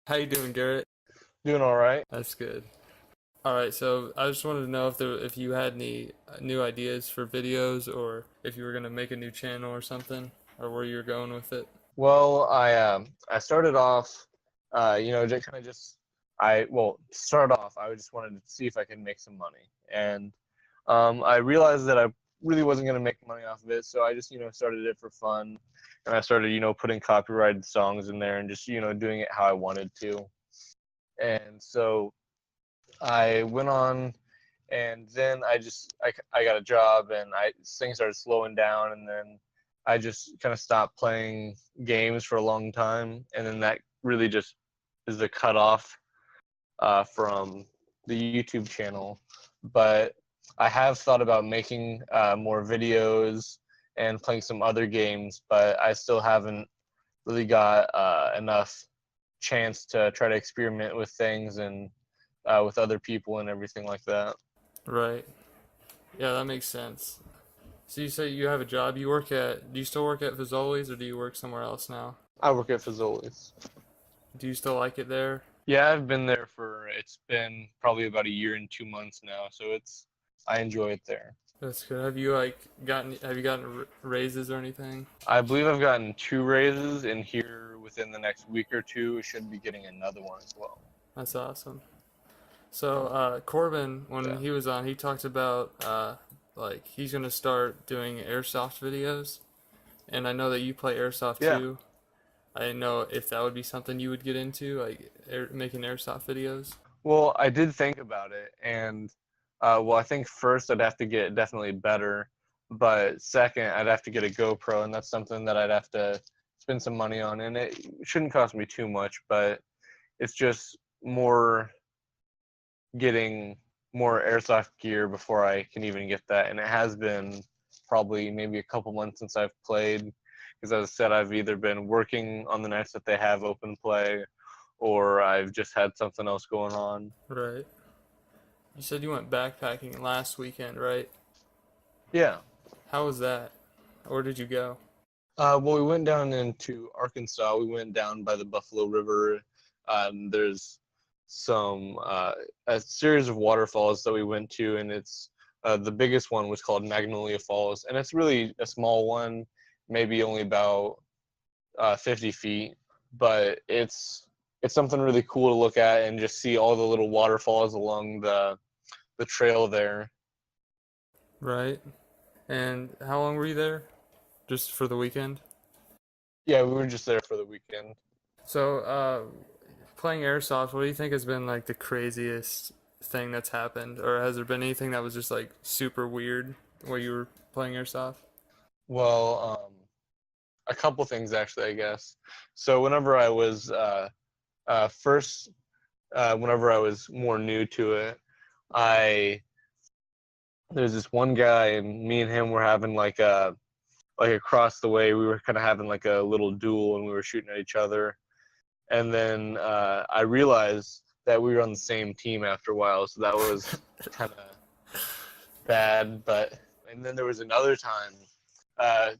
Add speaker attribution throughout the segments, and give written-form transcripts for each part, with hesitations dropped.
Speaker 1: How you doing, Garrett?
Speaker 2: Doing all right.
Speaker 1: That's good. All right, so I just wanted to know if you had any new ideas for videos, or if you were gonna make a new channel or something, or where you were going with it.
Speaker 2: Well, I started off, just kind of just to start off, I just wanted to see if I could make some money, and I realized that I really wasn't gonna make money off of it, so I just started it for fun, and I started putting copyrighted songs in there and just doing it how I wanted to, and so I went on, and then I got a job, and things started slowing down, and then I just kind of stopped playing games for a long time, and then that really just is the cutoff from the YouTube channel. But I have thought about making more videos and playing some other games, but I still haven't really got enough chance to try to experiment with things and with other people and everything like that.
Speaker 1: Right. Yeah, that makes sense. So you say you have a job. Do you still work at Fazoli's, or do you work somewhere else now?
Speaker 2: I work at Fazoli's.
Speaker 1: Do you still like it there?
Speaker 2: Yeah, I've been there it's been probably about a year and 2 months now, so I enjoy it there.
Speaker 1: That's good. Have you gotten raises or anything?
Speaker 2: I believe I've gotten two raises, and here within the next week or two, I should be getting another one as well.
Speaker 1: That's awesome. So Corbin, when
Speaker 2: Yeah.
Speaker 1: he was on, he talked about like he's gonna start doing airsoft videos, and I know that you play airsoft
Speaker 2: Yeah.
Speaker 1: too. I didn't know if that would be something you would get into, like making airsoft videos.
Speaker 2: Well, I did think about it, and I think first I'd have to get definitely better, but second I'd have to get a GoPro, and that's something that I'd have to spend some money on, and it shouldn't cost me too much, but it's just more getting more airsoft gear before I can even get that. And it has been probably maybe a couple months since I've played, because as I said, I've either been working on the nights that they have open play, or I've just had something else going on.
Speaker 1: Right. You said you went backpacking last weekend, right?
Speaker 2: Yeah.
Speaker 1: How was that? Where did you go?
Speaker 2: We went down into Arkansas. We went down by the Buffalo River. There's a series of waterfalls that we went to, and the biggest one was called Magnolia Falls, and it's really a small one, maybe only about 50 feet, but it's something really cool to look at and just see all the little waterfalls along the trail there.
Speaker 1: Right. And how long were you there? Just for the weekend?
Speaker 2: Yeah, we were just there for the weekend.
Speaker 1: So, playing airsoft, what do you think has been like the craziest thing that's happened? Or has there been anything that was just like super weird while you were playing airsoft?
Speaker 2: Well, a couple things actually, I guess. So whenever I was first, whenever I was more new to it, I there's this one guy, and me and him were having like across the way, we were kind of having like a little duel, and we were shooting at each other. And then I realized that we were on the same team after a while, so that was kind of bad. But and then there was another time uh,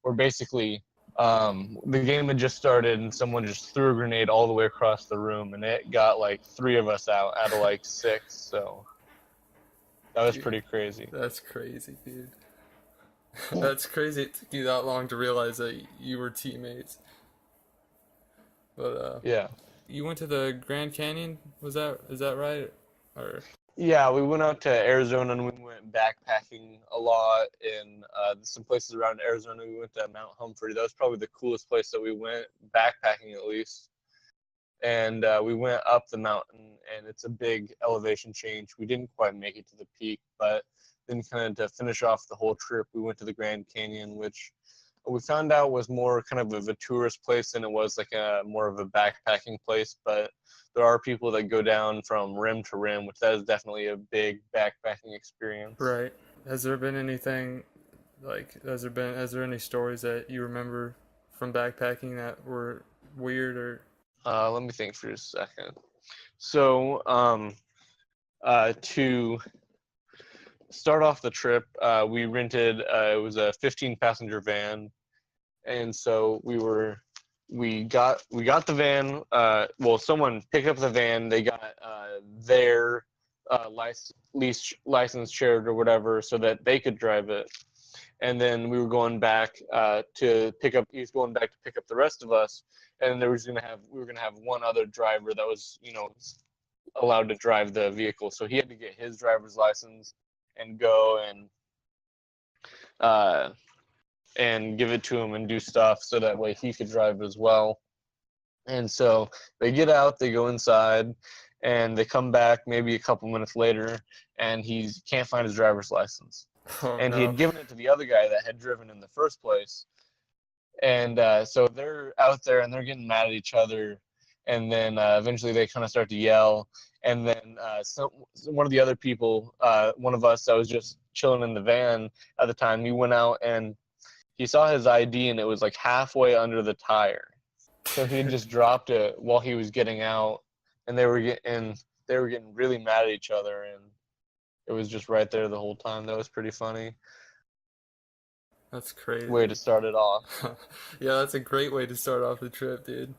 Speaker 2: where basically the game had just started, and someone just threw a grenade all the way across the room, and it got like three of us out of like six. So that was
Speaker 1: Dude,
Speaker 2: pretty crazy.
Speaker 1: that's crazy, dude. That's crazy. It took you that long to realize that you were teammates. But
Speaker 2: Yeah.
Speaker 1: you went to the Grand Canyon. Is that right? Or
Speaker 2: Yeah, we went out to Arizona, and we went backpacking a lot in some places around Arizona. We went to Mount Humphrey. That was probably the coolest place that we went, backpacking at least. And we went up the mountain, and it's a big elevation change. We didn't quite make it to the peak, but then kind of to finish off the whole trip, we went to the Grand Canyon, which we found out was more kind of a tourist place than it was like a more of a backpacking place. But there are people that go down from rim to rim, which that is definitely a big backpacking experience.
Speaker 1: right? Has there been anything has there any stories that you remember from backpacking that were weird or
Speaker 2: Let me think for a second. So, to start off the trip, we rented, it was a 15 passenger van. And so we were we got the van. Well, someone picked up the van. They got their license shared or whatever, so that they could drive it. And then we were going back to pick up. He was going back to pick up the rest of us, and we were gonna have one other driver that was allowed to drive the vehicle. So he had to get his driver's license and go and give it to him and do stuff so that way he could drive as well. And so they get out, they go inside, and they come back maybe a couple minutes later, and he can't find his driver's license.
Speaker 1: Oh
Speaker 2: And he
Speaker 1: no.
Speaker 2: had given it to the other guy that had driven in the first place. And so they're out there and they're getting mad at each other. And then eventually they kind of start to yell. And then one of the other people, one of us that was just chilling in the van at the time, he went out and he saw his ID and it was like halfway under the tire. So he had just dropped it while he was getting out, and they were getting really mad at each other, and it was just right there the whole time. That was pretty funny.
Speaker 1: That's crazy.
Speaker 2: Way to start it off.
Speaker 1: Yeah, that's a great way to start off the trip, dude.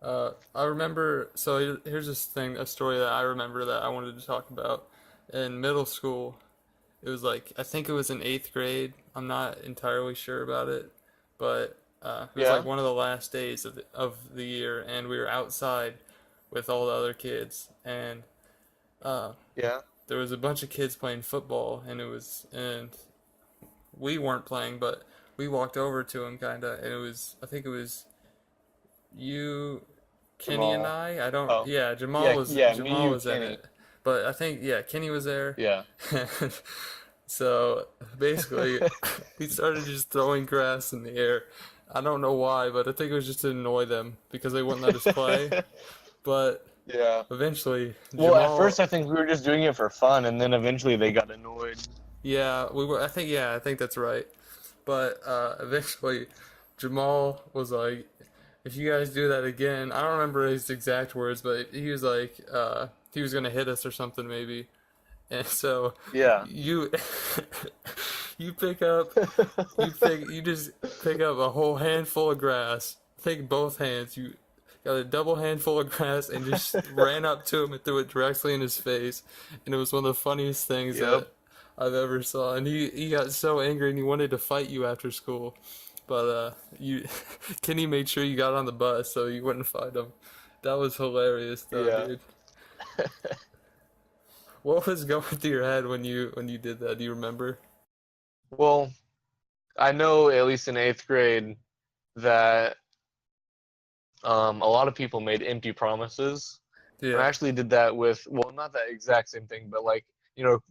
Speaker 1: I remember, so here's a story that I remember that I wanted to talk about. In middle school, it was like, I think it was in eighth grade. I'm not entirely sure about it, but it was
Speaker 2: Yeah.
Speaker 1: like one of the last days of the year, and we were outside with all the other kids, and uh,
Speaker 2: Yeah.
Speaker 1: there was a bunch of kids playing football, and we weren't playing, but we walked over to him kinda, and I think it was you, Kenny, and
Speaker 2: Jamal.
Speaker 1: I don't,
Speaker 2: Oh.
Speaker 1: yeah,
Speaker 2: Yeah, yeah, me,
Speaker 1: Jamal
Speaker 2: you,
Speaker 1: was in
Speaker 2: Kenny.
Speaker 1: it, but I think, yeah, Kenny was there.
Speaker 2: Yeah.
Speaker 1: So basically, he started just throwing grass in the air. I don't know why, but I think it was just to annoy them because they wouldn't let us play. But
Speaker 2: Yeah.
Speaker 1: eventually,
Speaker 2: Well, at
Speaker 1: Jamal,
Speaker 2: first I think we were just doing it for fun, and then eventually they got annoyed.
Speaker 1: yeah, we were. I think that's right. But eventually, Jamal was like, "If you guys do that again," I don't remember his exact words, but he was like, he was gonna hit us or something maybe. And so
Speaker 2: Yeah.
Speaker 1: you you you just pick up a whole handful of grass. Take both hands. You got a double handful of grass and just ran up to him and threw it directly in his face. And it was one of the funniest things
Speaker 2: Yep.
Speaker 1: that I've ever saw. And he got so angry and he wanted to fight you after school. But you Kenny made sure you got on the bus so you wouldn't fight him. That was hilarious though,
Speaker 2: Yeah.
Speaker 1: dude. What was going through your head when you did that? Do you remember?
Speaker 2: Well, I know at least in eighth grade that a lot of people made empty promises. And I
Speaker 1: Yeah,
Speaker 2: actually did that with, well, not that exact same thing, but like,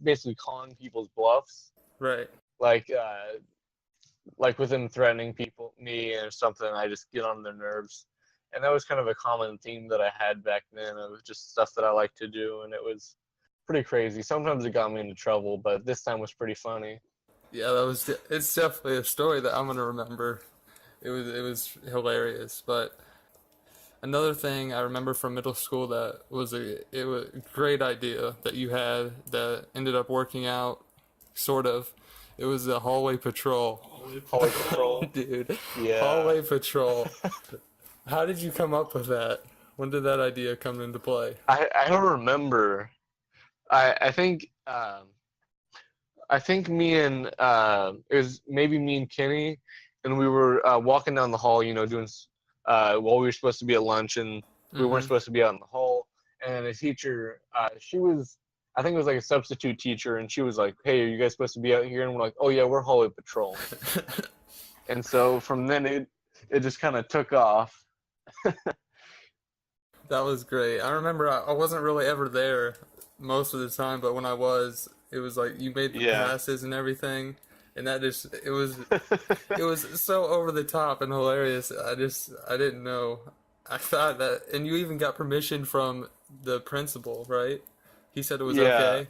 Speaker 2: basically calling people's bluffs.
Speaker 1: right.
Speaker 2: Like with them threatening me or something, I just get on their nerves. And that was kind of a common theme that I had back then. It was just stuff that I liked to do, and it was pretty crazy. Sometimes it got me into trouble, but this time was pretty funny.
Speaker 1: Yeah, it's definitely a story that I'm gonna remember. It was hilarious. But another thing I remember from middle school that it was a great idea that you had that ended up working out, sort of. It was the hallway patrol.
Speaker 2: Hallway patrol.
Speaker 1: Dude,
Speaker 2: Yeah.
Speaker 1: hallway patrol. How did you come up with that? When did that idea come into play?
Speaker 2: I don't remember. I think me and it was maybe me and Kenny, and we were walking down the hall, doing while we were supposed to be at lunch, and we weren't
Speaker 1: Mm-hmm.
Speaker 2: supposed to be out in the hall. And a teacher, she was, I think it was like a substitute teacher, and she was like, "Hey, are you guys supposed to be out here?" And we're like, "Oh yeah, we're hallway patrol." And so from then it just kind of took off.
Speaker 1: That was great. I remember I wasn't really ever there most of the time, but when I was, it was like you made the
Speaker 2: Yeah.
Speaker 1: passes and everything, and it was so over the top and hilarious. I didn't know. I thought that, and you even got permission from the principal, right? He said it was
Speaker 2: Yeah.
Speaker 1: okay.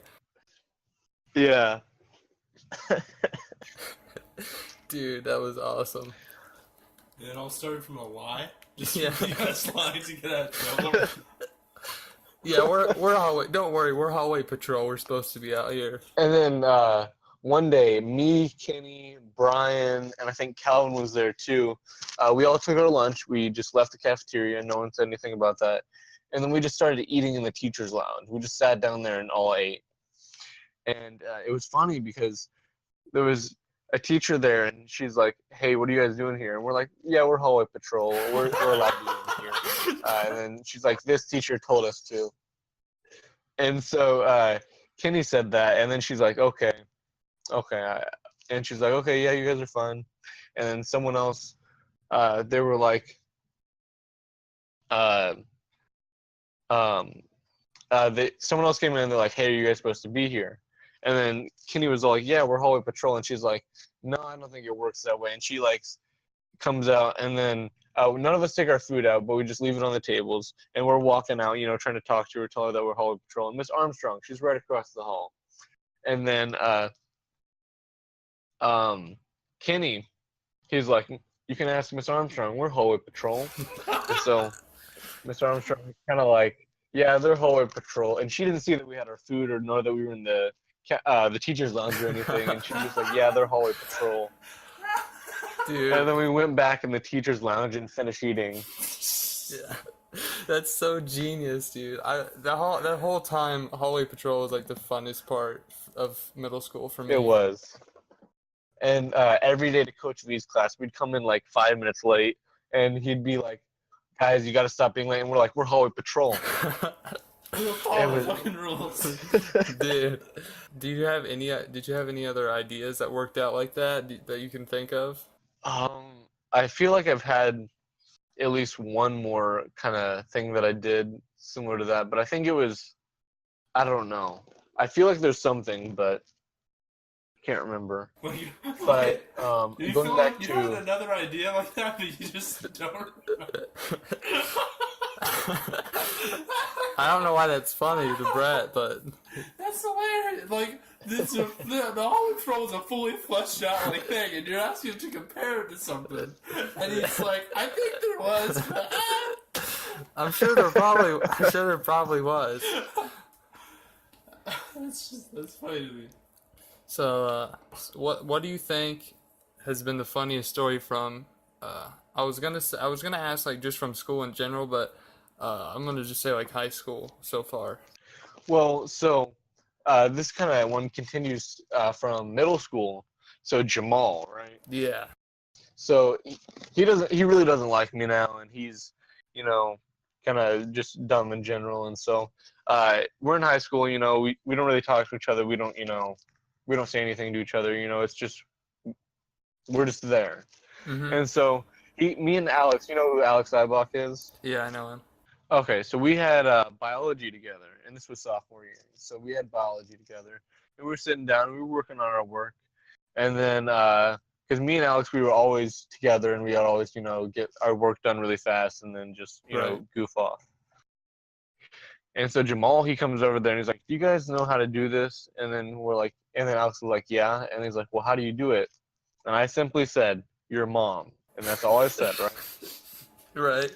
Speaker 2: Yeah.
Speaker 1: Dude, that was awesome.
Speaker 3: It all started from a lie. Just
Speaker 1: Yeah.
Speaker 3: you guys lying to get out of trouble.
Speaker 1: Yeah, we're hallway. Don't worry, we're hallway patrol. We're supposed to be out here.
Speaker 2: And then one day, me, Kenny, Brian, and I think Calvin was there too. We all took our lunch. We just left the cafeteria. No one said anything about that. And then we just started eating in the teacher's lounge. We just sat down there and all ate. And it was funny because there was a teacher there, and she's like, "Hey, what are you guys doing here?" And we're like, "Yeah, we're hallway patrol. We're allowed to be in here." And then she's like, "This teacher told us to." And so Kenny said that, and then she's like, "Okay, okay." And she's like, "Okay, yeah, you guys are fine." And then someone else, they were like, uh, someone else came in and they're like, "Hey, are you guys supposed to be here?" And then Kenny was all like, "Yeah, we're hallway patrol." And she's like, "No, I don't think it works that way." And she like comes out, and then none of us take our food out, but we just leave it on the tables. And we're walking out, trying to talk to her, tell her that we're hallway patrol. And Miss Armstrong, she's right across the hall. And then Kenny, he's like, "You can ask Miss Armstrong. We're hallway patrol." And so Miss Armstrong kind of like, "Yeah, they're hallway patrol." And she didn't see that we had our food or know that we were in the teacher's lounge or anything. And she was just like, "Yeah, they're hallway patrol."
Speaker 1: Dude.
Speaker 2: And then we went back in the teacher's lounge and finished eating.
Speaker 1: Yeah. That's so genius, dude. That whole time, hallway patrol was like the funnest part of middle school for me.
Speaker 2: It was. And every day to Coach V's class, we'd come in like 5 minutes late, and he'd be like, "Guys, you got to stop being late." And we're like, "We're hallway patrol."
Speaker 3: We'll follow the fucking rules.
Speaker 1: Dude, did you have any other ideas that worked out like that that you can think of?
Speaker 2: I feel like I've had at least one more kind of thing that I did similar to that, but I think it was, I don't know. I feel like there's something, but can't remember.
Speaker 3: Well,
Speaker 2: But
Speaker 3: you
Speaker 2: going
Speaker 3: feel
Speaker 2: back
Speaker 3: like you had
Speaker 2: to
Speaker 3: another idea like that, but you just don't.
Speaker 1: I don't know why that's funny to Brett, but
Speaker 3: That's hilarious. Like the Hallway Patrol is a fully fleshed out like thing, and you're asking him to compare it to something, and he's like, "I think there was." But,
Speaker 1: I'm sure there probably was.
Speaker 3: that's funny to me.
Speaker 1: So, what do you think has been the funniest story from? I was gonna ask like just from school in general, but I'm gonna just say like high school so far.
Speaker 2: well, so this kind of one continues from middle school. So Jamal, right?
Speaker 1: Yeah.
Speaker 2: So he really doesn't like me now, and he's kind of just dumb in general. And so we're in high school. We don't really talk to each other. We don't we don't say anything to each other. It's just we're just there.
Speaker 1: Mm-hmm.
Speaker 2: And so me and Alex, you know who Alex Eibach is?
Speaker 1: Yeah, I know him.
Speaker 2: Okay, so we had biology together, and this was sophomore year. So we had biology together, and we were sitting down, and we were working on our work, and then because me and Alex, we were always together, and we would always get our work done really fast, and then just
Speaker 1: Right.
Speaker 2: goof off. And so Jamal, he comes over there, and he's like, "Do you guys know how to do this?" And then and then Alex was like, "Yeah," and he's like, "Well, how do you do it?" And I simply said, "Your mom," and that's all I said, right?
Speaker 1: Right.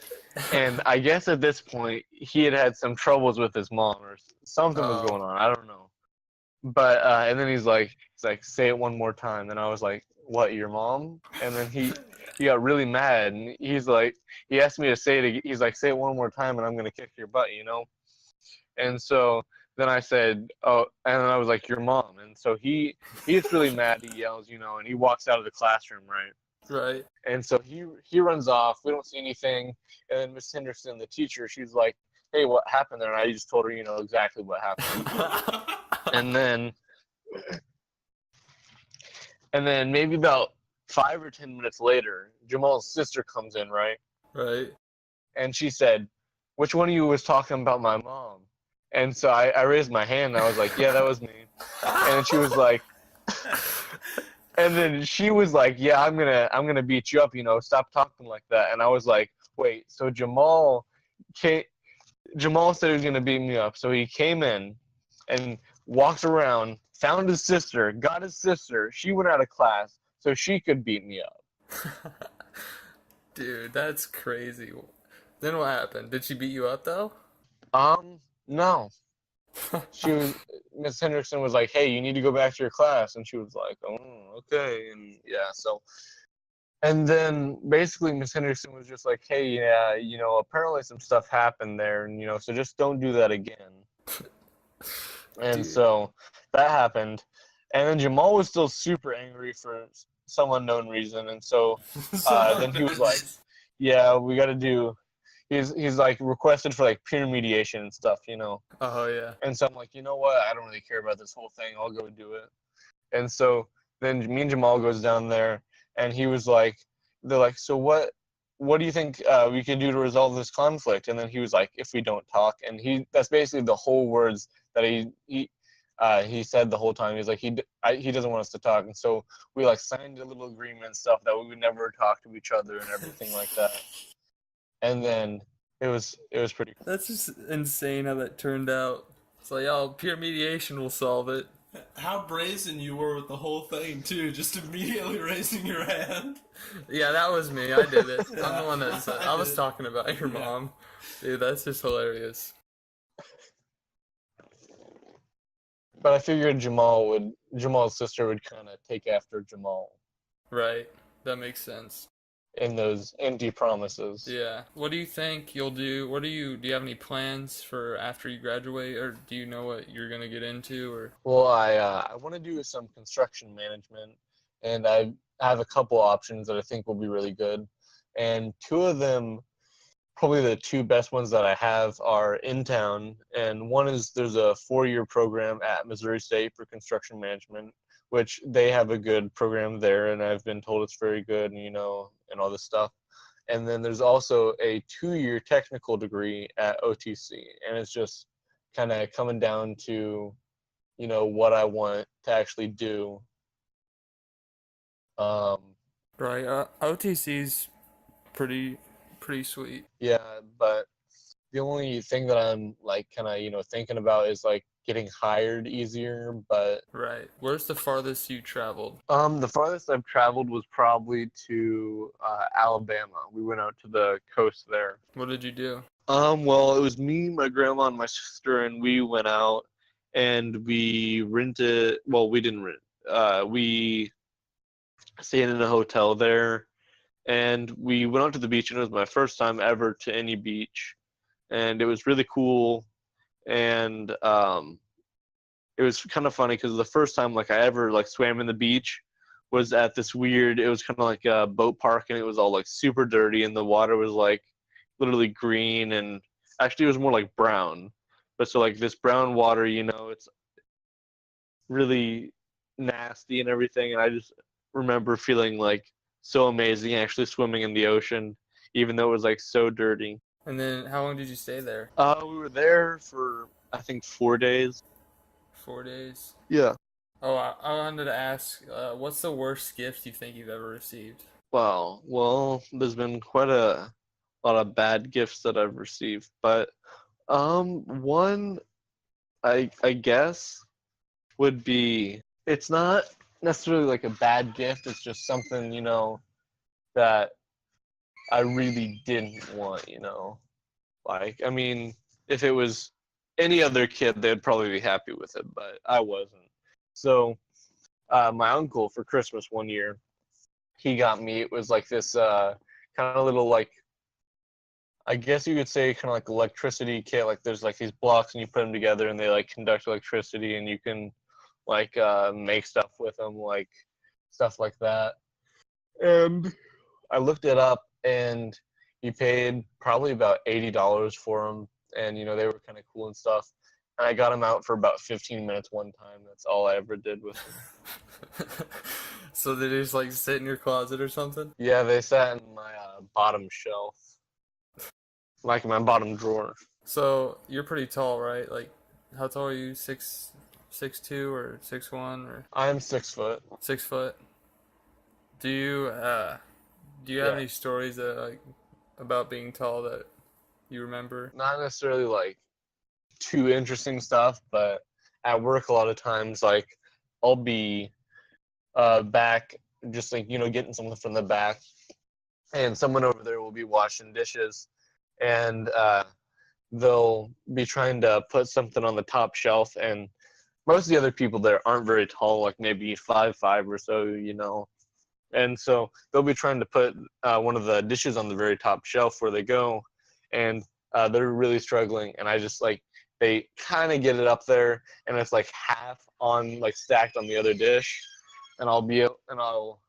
Speaker 2: And I guess at this point, he had some troubles with his mom, or something was going on. I don't know. But and then he's like, "Say it one more time." And I was like, "What, your mom?" And then he got really mad, and he asked me to say it. He's like, "Say it one more time, and I'm gonna kick your butt," And so then I said, "Oh," and then I was like, "Your mom." And so he gets really mad. He yells, and he walks out of the classroom, right?
Speaker 1: Right.
Speaker 2: And so he runs off. We don't see anything. And then Miss Henderson, the teacher, she's like, "Hey, what happened there?" And I just told her, exactly what happened. And then maybe about 5 or 10 minutes later, Jamal's sister comes in, right?
Speaker 1: Right.
Speaker 2: And she said, "Which one of you was talking about my mom?" And so I raised my hand, and I was like, "Yeah, that was me." And she was like, and then she was like, "Yeah, I'm gonna beat you up, stop talking like that." And I was like, "Wait, so Jamal said he was gonna beat me up. So he came in and walked around, found his sister, got his sister. She went out of class so she could beat me up."
Speaker 1: Dude, that's crazy. Then what happened? Did she beat you up though?
Speaker 2: No. Miss Hendrickson was like, "Hey, you need to go back to your class," and she was like, "Oh, okay," and yeah, so. And then basically Miss Hendrickson was just like, "Hey, yeah, apparently some stuff happened there, and so just don't do that again." And
Speaker 1: Dude.
Speaker 2: so that happened, and then Jamal was still super angry for some unknown reason, and so then he was like, "Yeah, we got to do." He's like requested for like peer mediation and stuff.
Speaker 1: Oh yeah.
Speaker 2: And so I'm like, you know what? I don't really care about this whole thing. I'll go do it. And so then me and Jamal goes down there, and he was like, they're like, so what do you think we can do to resolve this conflict? And then he was like, if we don't talk. And that's basically the whole words that he said the whole time. He's like, he doesn't want us to talk. And so we like signed a little agreement and stuff that we would never talk to each other and everything like that. And then it was pretty cool.
Speaker 1: That's just insane how that turned out. It's like, oh, peer mediation will solve it.
Speaker 3: How brazen you were with the whole thing too, just immediately raising your hand.
Speaker 1: Yeah, that was me. I did it. I'm the one that said.
Speaker 3: I
Speaker 1: I was
Speaker 3: did.
Speaker 1: talking about your mom. Dude, that's just hilarious.
Speaker 2: But I figured Jamal's sister would kind of take after Jamal
Speaker 1: Right. That makes sense.
Speaker 2: in those empty promises.
Speaker 1: Yeah. What do you think you'll do? Do you have any plans for after you graduate, or do you know what you're gonna get into, or?
Speaker 2: Well, I want to do some construction management, and I have a couple options that I think will be really good. And two of them, probably the two best ones that I have, are in town. And one is there's a 4-year program at Missouri State for construction management, which they have a good program there, and I've been told it's very good, and and all this stuff. And then there's also a 2-year technical degree at OTC, and it's just kind of coming down to what I want to actually do.
Speaker 1: Right. OTC's pretty sweet.
Speaker 2: Yeah, but the only thing that I'm like kind of thinking about is like getting hired easier. But
Speaker 1: Right. Where's the farthest you traveled?
Speaker 2: the farthest I've traveled was probably to Alabama. We went out to the coast there.
Speaker 1: What did you do?
Speaker 2: Well, it was me, my grandma, and my sister, and we went out and we rented. Well, we didn't rent. We stayed in a hotel there, and we went out to the beach, and it was my first time ever to any beach, and it was really cool. And it was kind of funny because the first time like I ever like swam in the beach was at this weird. It was kind of like a boat park, and it was all like super dirty, and the water was like literally green, and actually it was more like brown. But so like this brown water, it's really nasty and everything, and I just remember feeling like so amazing actually swimming in the ocean, even though it was like so dirty.
Speaker 1: And then how long did you stay there?
Speaker 2: We were there for I think 4 days.
Speaker 1: 4 days.
Speaker 2: Yeah.
Speaker 1: Oh, I wanted to ask, what's the worst gift you think you've ever received?
Speaker 2: Wow. Well, there's been quite a lot of bad gifts that I've received, but one I guess would be, it's not necessarily like a bad gift, it's just something, that I really didn't want. Like, I mean, if it was any other kid, they'd probably be happy with it, but I wasn't. So, my uncle for Christmas one year, he got me, it was like this kind of little, like, I guess you could say kind of like electricity kit. Like there's like these blocks and you put them together and they like conduct electricity, and you can like make stuff with them, like stuff like that. And I looked it up, and he paid probably about $80 for them, and they were kind of cool and stuff. And I got them out for about 15 minutes one time. That's all I ever did with them.
Speaker 1: So they just like sit in your closet or something?
Speaker 2: Yeah, they sat in my bottom shelf, like in my bottom drawer.
Speaker 1: So you're pretty tall, right? Like, how tall are you? 6'2" or 6'1" or
Speaker 2: I'm 6 foot.
Speaker 1: 6 foot? Do you have
Speaker 2: Yeah.
Speaker 1: any stories that like about being tall that you remember?
Speaker 2: Not necessarily like too interesting stuff, but at work a lot of times, like I'll be back just like getting something from the back, and someone over there will be washing dishes, and they'll be trying to put something on the top shelf, and most of the other people there aren't very tall, like maybe 5'5" or so, and so they'll be trying to put one of the dishes on the very top shelf where they go, and they're really struggling, and I just like they kind of get it up there, and it's like half on like stacked on the other dish, and I'll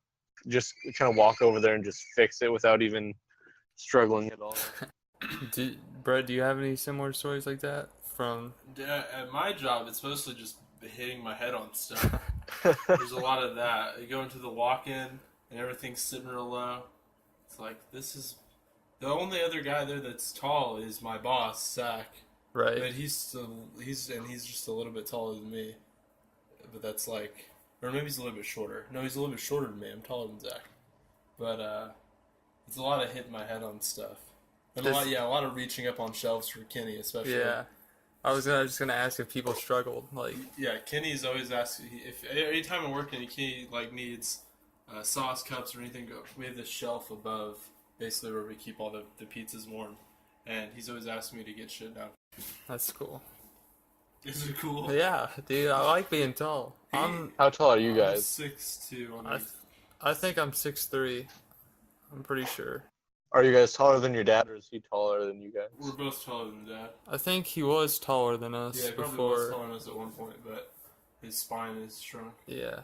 Speaker 2: just kind of walk over there and just fix it without even struggling at all.
Speaker 1: Brett, do you have any similar stories like that from?
Speaker 3: Yeah, at my job, it's mostly just hitting my head on stuff. There's a lot of that. You go into the walk-in and everything's sitting real low. It's like, this is the only other guy there that's tall is my boss, Zach.
Speaker 1: Right.
Speaker 3: But he's just a little bit taller than me. But that's like, or maybe he's a little bit shorter. No, he's a little bit shorter than me. I'm taller than Zach. But it's a lot of hitting my head on stuff. And a lot of reaching up on shelves for Kenny, especially.
Speaker 1: Yeah. I was just gonna ask if people struggled, like.
Speaker 3: Yeah, Kenny's always asking if anytime I work, Kenny like needs sauce cups or anything. We have this shelf above, basically where we keep all the pizzas warm, and he's always asking me to get shit down.
Speaker 1: That's cool.
Speaker 3: Is it cool?
Speaker 1: Yeah, dude, I like being tall.
Speaker 2: How tall are you guys?
Speaker 3: 6'2".
Speaker 1: I think I'm 6'3". I'm pretty sure.
Speaker 2: Are you guys taller than your dad, or is he taller than you guys?
Speaker 3: We're both taller than Dad.
Speaker 1: I think he was taller than us
Speaker 3: Yeah, he probably
Speaker 1: before.
Speaker 3: was taller than us at one point, but his spine is shrunk.
Speaker 1: Yeah.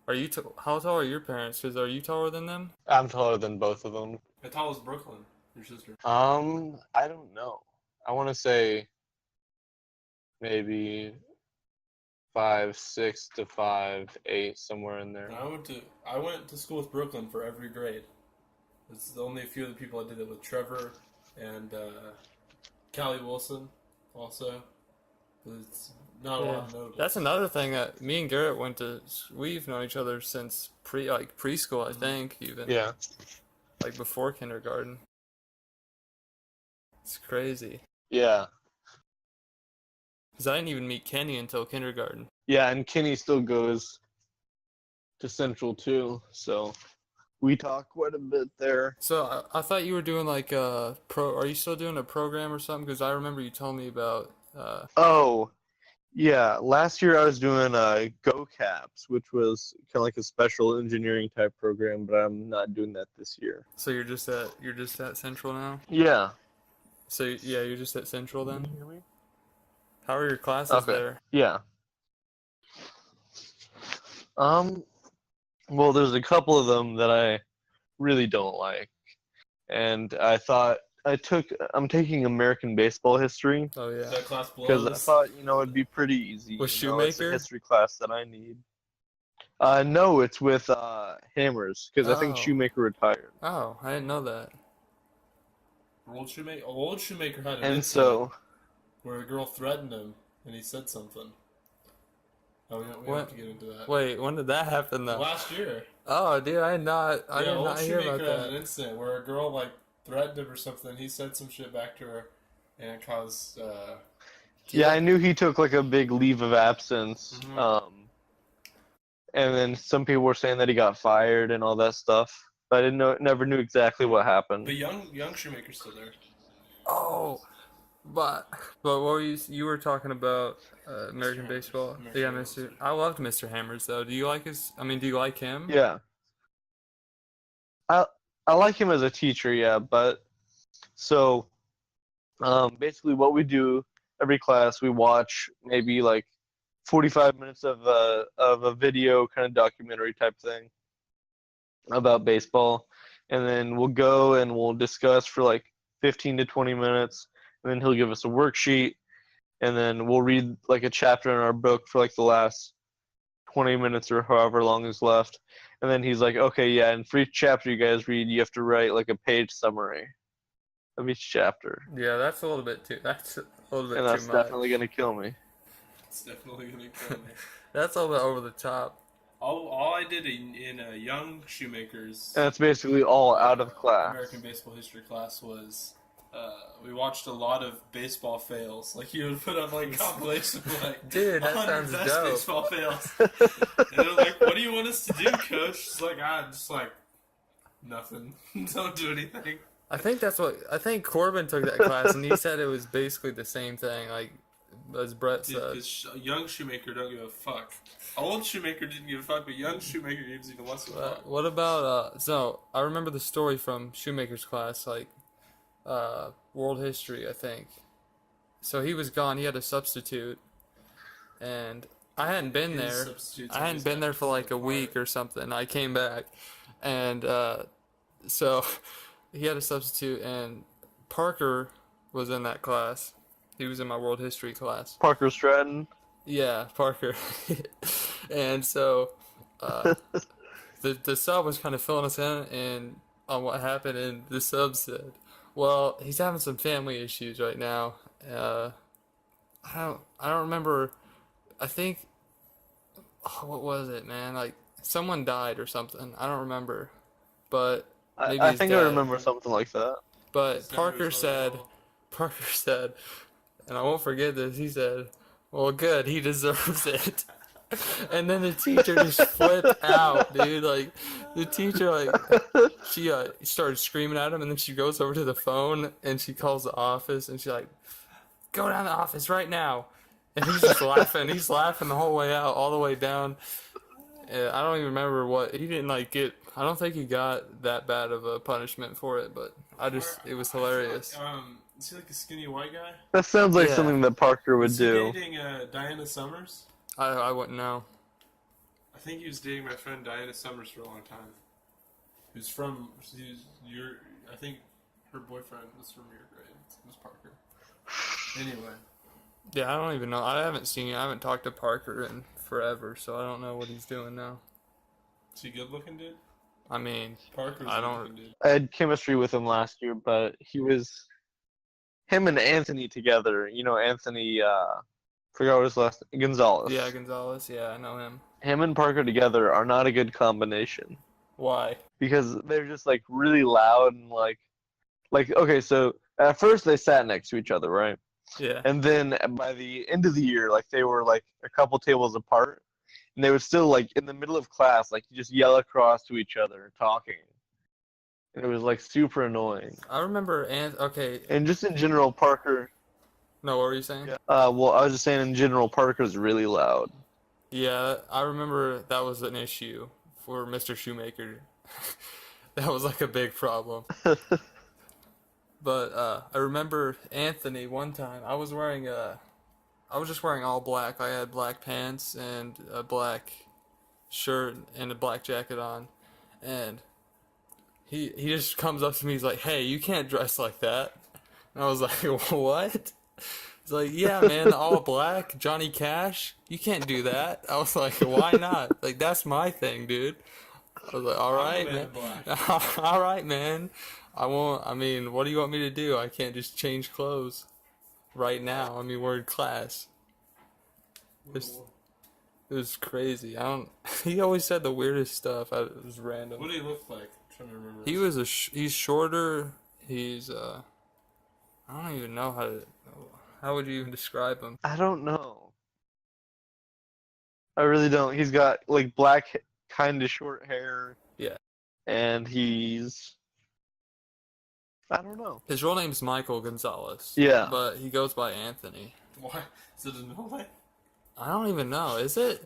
Speaker 1: Are you? How tall are your parents? Because are you taller than them?
Speaker 2: I'm taller than both of them.
Speaker 3: How tall is Brooklyn, your sister?
Speaker 2: I don't know. I want to say maybe 5'6" to 5'8", somewhere in there.
Speaker 3: I went to school with Brooklyn for every grade. It's the only a few of the people I did it with. Trevor and Callie Wilson also. But it's not a lot of notables.
Speaker 1: That's another thing that me and Garrett went to. We've known each other since preschool, I think, even.
Speaker 2: Yeah.
Speaker 1: Like before kindergarten. It's crazy.
Speaker 2: Yeah.
Speaker 1: Because I didn't even meet Kenny until kindergarten.
Speaker 2: Yeah, and Kenny still goes to Central too, so we talk quite a bit there.
Speaker 1: So I thought you were doing like a Are you still doing a program or something? Because I remember you told me about.
Speaker 2: Oh, yeah. Last year I was doing GoCaps, which was kind of like a special engineering type program, but I'm not doing that this year.
Speaker 1: So you're just at Central now.
Speaker 2: Yeah.
Speaker 1: So yeah, you're just at Central then. How are your classes there?
Speaker 2: Yeah. Well, there's a couple of them that I really don't like, and I thought I'm taking American baseball history.
Speaker 1: Oh yeah.
Speaker 3: That class
Speaker 2: Because I
Speaker 3: blows.
Speaker 2: thought, it'd be pretty easy.
Speaker 1: Was
Speaker 2: It's a
Speaker 1: Shoemaker?
Speaker 2: history class that I need. No, it's with Hammers, because I think
Speaker 1: Oh.
Speaker 2: Shoemaker retired.
Speaker 1: Oh, I didn't know that.
Speaker 3: Old Shoemaker had an
Speaker 2: And
Speaker 3: incident
Speaker 2: so,
Speaker 3: where a girl threatened him and he said something. Oh, we don't
Speaker 1: What?
Speaker 3: have to get into that.
Speaker 1: Wait, when did that happen though?
Speaker 3: Last year.
Speaker 1: Oh, dude, I did not
Speaker 3: Old
Speaker 1: hear about
Speaker 3: Shoemaker had an
Speaker 1: that.
Speaker 3: incident where a girl like threatened him or something. He said some shit back to her, and it caused.
Speaker 2: yeah, I knew he took like a big leave of absence.
Speaker 3: Mhm.
Speaker 2: And then some people were saying that he got fired and all that stuff. But I never knew exactly what happened.
Speaker 3: But young Shoemaker's still there.
Speaker 1: Oh, but what were you were talking about American
Speaker 3: Hammers.
Speaker 1: baseball?
Speaker 3: American
Speaker 1: Yeah,
Speaker 3: baseball.
Speaker 1: I loved Mr. Hammers though. Do you like do you like him?
Speaker 2: Yeah. I like him as a teacher, yeah, but so basically what we do every class, we watch maybe like 45 minutes of a video kind of documentary type thing about baseball, and then we'll go and we'll discuss for like 15 to 20 minutes, and then he'll give us a worksheet, and then we'll read like a chapter in our book for like the last 20 minutes or however long is left. And then he's like, okay, yeah, and for each chapter you guys read, you have to write like a page summary of each chapter.
Speaker 1: Yeah, that's a little bit too. That's a little bit
Speaker 2: And
Speaker 1: too
Speaker 2: that's
Speaker 1: much.
Speaker 2: definitely going to kill me.
Speaker 3: It's definitely gonna kill me.
Speaker 1: That's a little bit over the top.
Speaker 3: All I did in young Shoemaker's
Speaker 2: And it's basically all out of class.
Speaker 3: American baseball history class was we watched a lot of baseball fails. Like you would put up like compilations of like
Speaker 1: Dude, that
Speaker 3: 100
Speaker 1: sounds
Speaker 3: best
Speaker 1: dope.
Speaker 3: baseball fails. And they're like, "What do you want us to do, Coach?" It's like, just like nothing. Don't do anything.
Speaker 1: I think Corbin took that class, and he said it was basically the same thing, like as Brett
Speaker 3: Dude,
Speaker 1: said.
Speaker 3: because young Shoemaker don't give a fuck. Old Shoemaker didn't give a fuck, but young Shoemaker gives even less of a fuck.
Speaker 1: What about so I remember the story from Shoemaker's class, like world history, I think. So he was gone. He had a substitute, and I hadn't been
Speaker 3: His
Speaker 1: there.
Speaker 3: substitutes
Speaker 1: I hadn't
Speaker 3: always
Speaker 1: been
Speaker 3: got
Speaker 1: there for like a
Speaker 3: pulled
Speaker 1: week
Speaker 3: apart.
Speaker 1: or something. I came back, and so he had a substitute, and Parker was in that class. He was in my world history class.
Speaker 2: Parker Stratton.
Speaker 1: Yeah, Parker. And so the sub was kind of filling us in and on what happened, and the sub said, "Well, he's having some family issues right now. I don't remember. I think what was it, man? Like someone died or something. I don't remember, but maybe
Speaker 2: I
Speaker 1: his
Speaker 2: think I
Speaker 1: dad.
Speaker 2: remember something like that.
Speaker 1: But
Speaker 3: His dad was really old.
Speaker 1: Parker said, and I won't forget this. He said, "Well, good, he deserves it." And then the teacher just flipped out, dude. Like the teacher, she started screaming at him, and then she goes over to the phone and she calls the office, and she's like, "Go down to the office right now." And he's just laughing. He's laughing the whole way out, all the way down. I don't even remember what he didn't like get. I don't think he got that bad of a punishment for it, but it was
Speaker 3: I feel
Speaker 1: hilarious.
Speaker 3: like, is he like a skinny white guy?
Speaker 2: That sounds like
Speaker 1: Yeah.
Speaker 2: something that Parker would
Speaker 3: Is he
Speaker 2: do.
Speaker 3: dating Diana Summers?
Speaker 1: I wouldn't know.
Speaker 3: I think he was dating my friend Diana Summers for a long time. Who's from? I think her boyfriend was from your grade. It was Parker. Anyway,
Speaker 1: Yeah, I don't even know. I haven't talked to Parker in forever, so I don't know what he's doing now.
Speaker 3: is he good looking, dude?
Speaker 1: I mean,
Speaker 3: Parker's
Speaker 1: I
Speaker 3: good
Speaker 1: don't-
Speaker 3: looking, dude.
Speaker 2: I had chemistry with him last year, but him and Anthony together. You know, Anthony, forgot what his last Gonzalez.
Speaker 1: yeah, Gonzalez. Yeah, I know him.
Speaker 2: Him and Parker together are not a good combination
Speaker 1: Why?
Speaker 2: because they're just like really loud and okay. So at first they sat next to each other, right?
Speaker 1: Yeah.
Speaker 2: And then by the end of the year, like they were like a couple tables apart, and they would still like in the middle of class, like just yell across to each other talking. And it was like super annoying.
Speaker 1: I remember. Okay.
Speaker 2: And just in general, Parker.
Speaker 1: No, what were you saying?
Speaker 2: Well, I was just saying in general, Parker's really loud.
Speaker 1: Yeah, I remember that was an issue for Mr. Shoemaker. That was like a big problem. But I remember Anthony one time. I was just wearing all black. I had black pants and a black shirt and a black jacket on, and he just comes up to me. He's like, "Hey, you can't dress like that." And I was like, "What?" He's like, "Yeah, man, all black, Johnny Cash. You can't do that." I was like, "Why not? Like that's my thing, dude." I was like, "All right,
Speaker 3: I'm a man
Speaker 1: man.
Speaker 3: in black.
Speaker 1: All right, man. I won't. I mean, what do you want me to do? I can't just change clothes right now. I mean, we're in class." It was crazy. I don't. He always said the weirdest stuff. It was random.
Speaker 3: What do he look like? I'm trying to remember.
Speaker 1: He was he's shorter. He's I don't even know how would you even describe him?
Speaker 2: I don't know. I really don't. He's got like black, kind of short hair.
Speaker 1: Yeah.
Speaker 2: And I don't know.
Speaker 1: His real name's Michael Gonzalez.
Speaker 2: Yeah.
Speaker 1: But he goes by Anthony.
Speaker 3: Why? Is it a no way?
Speaker 1: I don't even know. Is it?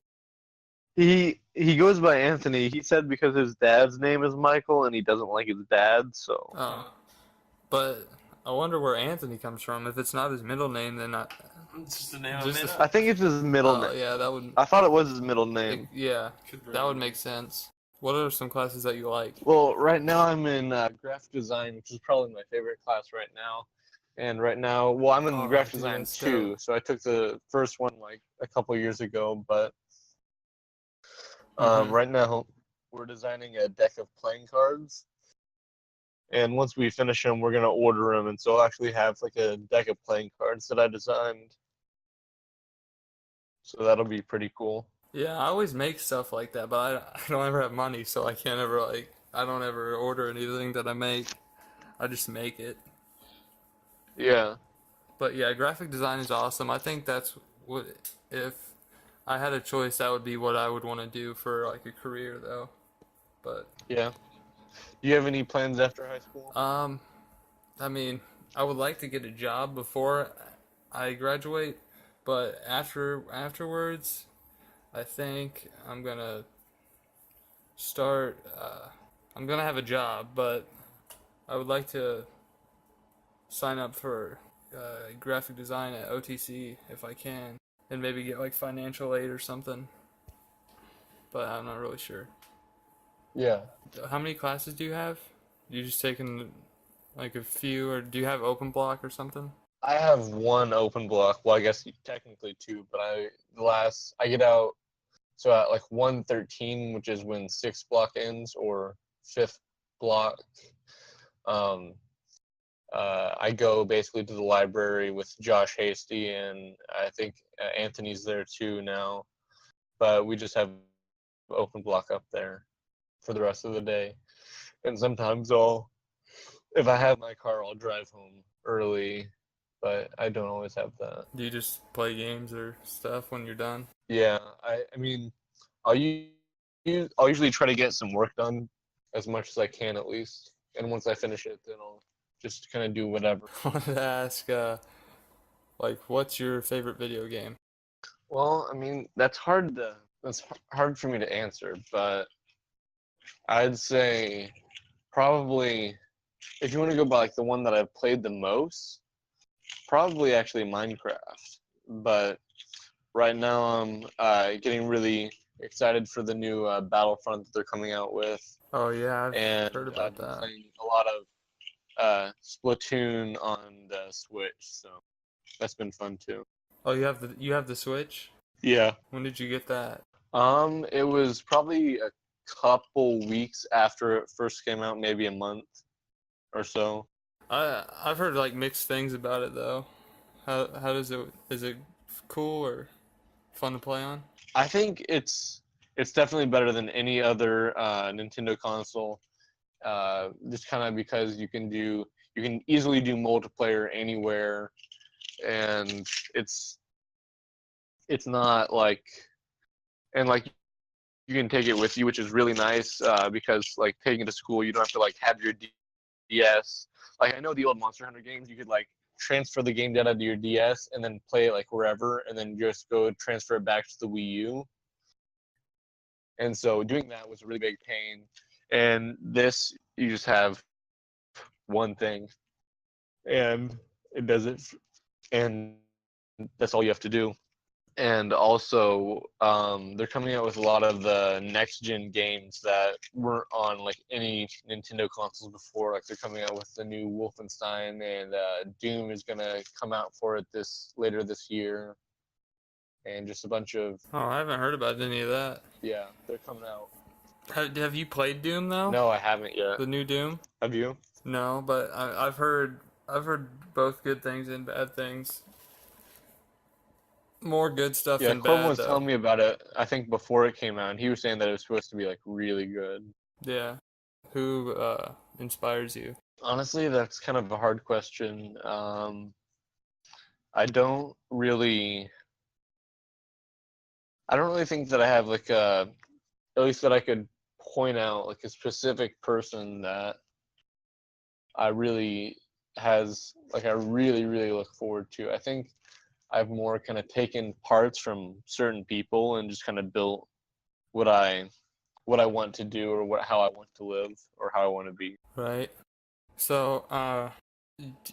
Speaker 2: He goes by Anthony. He said because his dad's name is Michael and he doesn't like his dad, so.
Speaker 1: Oh. But I wonder where Anthony comes from. If it's not his middle name, then
Speaker 3: It's just a name I
Speaker 1: Just
Speaker 3: made
Speaker 1: a-
Speaker 3: up.
Speaker 2: I think it's his middle name.
Speaker 1: yeah, that would.
Speaker 2: I thought it was his middle name.
Speaker 1: Yeah,
Speaker 3: Could very
Speaker 1: that would
Speaker 3: well
Speaker 1: make
Speaker 3: be.
Speaker 1: sense. What are some classes that you like?
Speaker 2: Well, right now I'm in graphic design, which is probably my favorite class right now. And right now, well, I'm in
Speaker 1: Oh,
Speaker 2: graphic
Speaker 1: dude,
Speaker 2: design
Speaker 1: that's
Speaker 2: too.
Speaker 1: dope.
Speaker 2: So I took the first one like a couple years ago, but right now we're designing a deck of playing cards. And once we finish them, we're gonna order them, and so I'll actually have like a deck of playing cards that I designed. So that'll be pretty cool.
Speaker 1: Yeah, I always make stuff like that, but I don't ever have money, so I can't ever I don't ever order anything that I make. I just make it.
Speaker 2: Yeah.
Speaker 1: But yeah, graphic design is awesome. I think that's what if I had a choice, that would be what I would want to do for like a career though. But
Speaker 2: Yeah. Do you have any plans after high school?
Speaker 1: I mean, I would like to get a job before I graduate, but afterwards, I think I'm gonna start. I'm gonna have a job, but I would like to sign up for graphic design at OTC if I can, and maybe get like financial aid or something. But I'm not really sure.
Speaker 2: Yeah.
Speaker 1: How many classes do you have? You just taking like a few, or do you have open block or something?
Speaker 2: I have one open block. Well, I guess technically two, but I get out so at like 1:13, which is when sixth block ends, or fifth block. Um, I go basically to the library with Josh Hasty, and I think Anthony's there too now. But we just have open block up there for the rest of the day. And sometimes if I have my car, I'll drive home early, but I don't always have that.
Speaker 1: Do you just play games or stuff when you're done?
Speaker 2: Yeah, I mean, I'll I'll usually try to get some work done as much as I can at least. And once I finish it, then I'll just kind of do whatever.
Speaker 1: I wanted to ask, like, what's your favorite video game?
Speaker 2: Well, I mean, that's hard for me to answer, but I'd say probably if you want to go by like the one that I've played the most, probably actually Minecraft. But right now I'm getting really excited for the new Battlefront that they're coming out with,
Speaker 1: Oh yeah, I've
Speaker 2: and
Speaker 1: heard
Speaker 2: I've
Speaker 1: about
Speaker 2: been
Speaker 1: that.
Speaker 2: playing a lot of Splatoon on the Switch, so that's been fun too.
Speaker 1: Oh, you have the Switch?
Speaker 2: Yeah.
Speaker 1: When did you get that?
Speaker 2: It was probably a couple weeks after it first came out, maybe a month or so.
Speaker 1: I've heard like mixed things about it though. How does it is it cool or fun to play on?
Speaker 2: I think it's definitely better than any other Nintendo console. Just kind of because you can easily do multiplayer anywhere, and it's not like and like you can take it with you, which is really nice because like taking it to school, you don't have to like have your DS. Like I know the old Monster Hunter games, you could like transfer the game data to your DS and then play it like wherever, and then just go transfer it back to the Wii U. And so doing that was a really big pain. And this, you just have one thing, and it does it, and that's all you have to do. And also, they're coming out with a lot of the next gen games that weren't on like any Nintendo consoles before. Like they're coming out with the new Wolfenstein, and Doom is gonna come out for it later this year, and just a bunch of
Speaker 1: Oh, I haven't heard about any of that.
Speaker 2: yeah, they're coming out.
Speaker 1: Have you played Doom though?
Speaker 2: No, I haven't yet.
Speaker 1: The new Doom?
Speaker 2: Have you?
Speaker 1: No, but I've heard both good things and bad things. More good stuff
Speaker 2: Yeah,
Speaker 1: than
Speaker 2: Corbin
Speaker 1: bad
Speaker 2: was
Speaker 1: though.
Speaker 2: telling me about it. I think before it came out, and he was saying that it was supposed to be like really good.
Speaker 1: Yeah. Who inspires you?
Speaker 2: Honestly, that's kind of a hard question. I don't really, I don't really think that I have like at least that I could point out like a specific person that I really I really really look forward to. I think I've more kind of taken parts from certain people and just kind of built what I want to do, or how I want to live, or how I want to be.
Speaker 1: Right. So,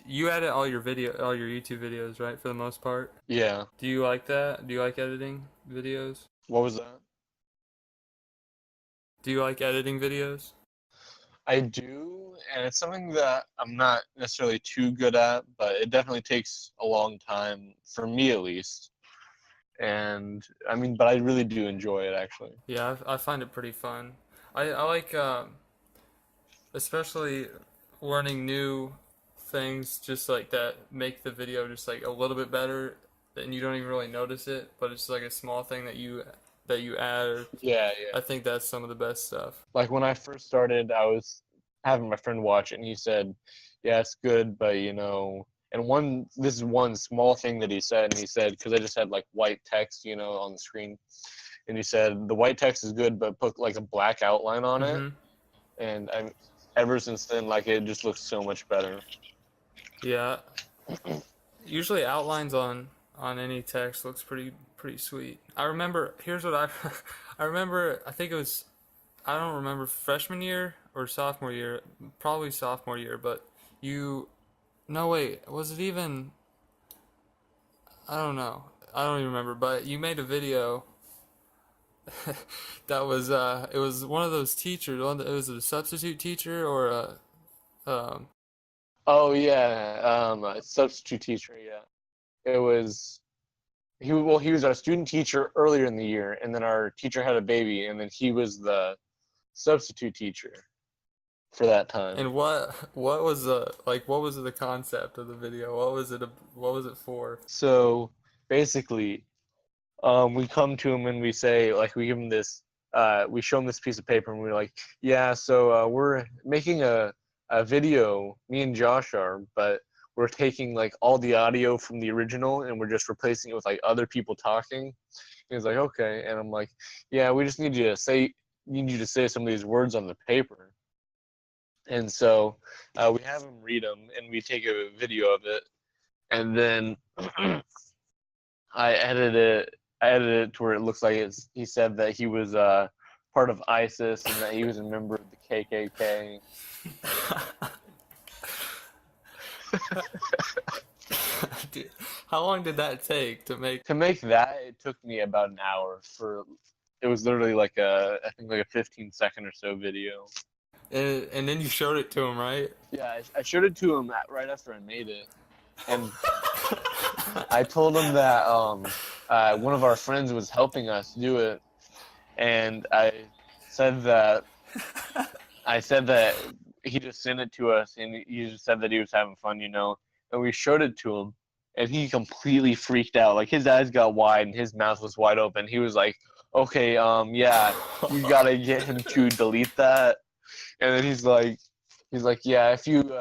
Speaker 1: you edit all your YouTube videos, right, for the most part?
Speaker 2: Yeah.
Speaker 1: Do you like that? Do you like editing videos?
Speaker 2: What was that?
Speaker 1: Do you like editing videos?
Speaker 2: I do, and it's something that I'm not necessarily too good at, but it definitely takes a long time for me at least. And I mean, but I really do enjoy it actually.
Speaker 1: Yeah, I find it pretty fun. I like, especially learning new things just like that make the video just like a little bit better, and you don't even really notice it, but it's like a small thing that you add. Or,
Speaker 2: Yeah,
Speaker 1: I
Speaker 2: yeah.
Speaker 1: think that's some of the best stuff.
Speaker 2: Like when I first started, I was having my friend watch it, and he said, "Yeah, it's good, but you know." And this is one small thing that he said, and he said, because I just had like white text, on the screen, and he said the white text is good, but put like a black outline on it,
Speaker 1: Mm-hmm.
Speaker 2: and ever since then, like it just looks so much better.
Speaker 1: Yeah. Usually outlines on any text looks pretty sweet. I remember. Here's what I I remember. I think it was. I don't remember freshman year or sophomore year. Probably sophomore year. But you. No wait. Was it even? I don't know. I don't even remember. But you made a video that was. It was one of those teachers. It was a substitute teacher or a.
Speaker 2: Oh yeah, a substitute teacher. Yeah, it was. He was our student teacher earlier in the year, and then our teacher had a baby, and then he was the substitute teacher for that time.
Speaker 1: And what was the like? What was the concept of the video? What was it? What was it for?
Speaker 2: So basically, we come to him and we say, like, we give him this, we show him this piece of paper, and we're like, yeah, so we're making a video, me and Josh are, but we're taking like all the audio from the original and we're just replacing it with like other people talking. And he's like, okay, and I'm like, yeah, we just need you to say some of these words on the paper. And so we have him read them, and we take a video of it, and then I edit it. I edited it to where it looks like he said that he was part of ISIS and that he was a member of the KKK.
Speaker 1: Dude, how long did that take to make?
Speaker 2: To make that, it took me about an hour. It was literally like I think like a 15-second or so video.
Speaker 1: And then you showed it to him, right?
Speaker 2: Yeah, I showed it to him right after I made it, and I told him that one of our friends was helping us do it, and I said that he just sent it to us, and he just said that he was having fun, and we showed it to him, and he completely freaked out. Like, his eyes got wide and his mouth was wide open. He was like, okay, yeah, you gotta get him to delete that. And then he's like, yeah, if you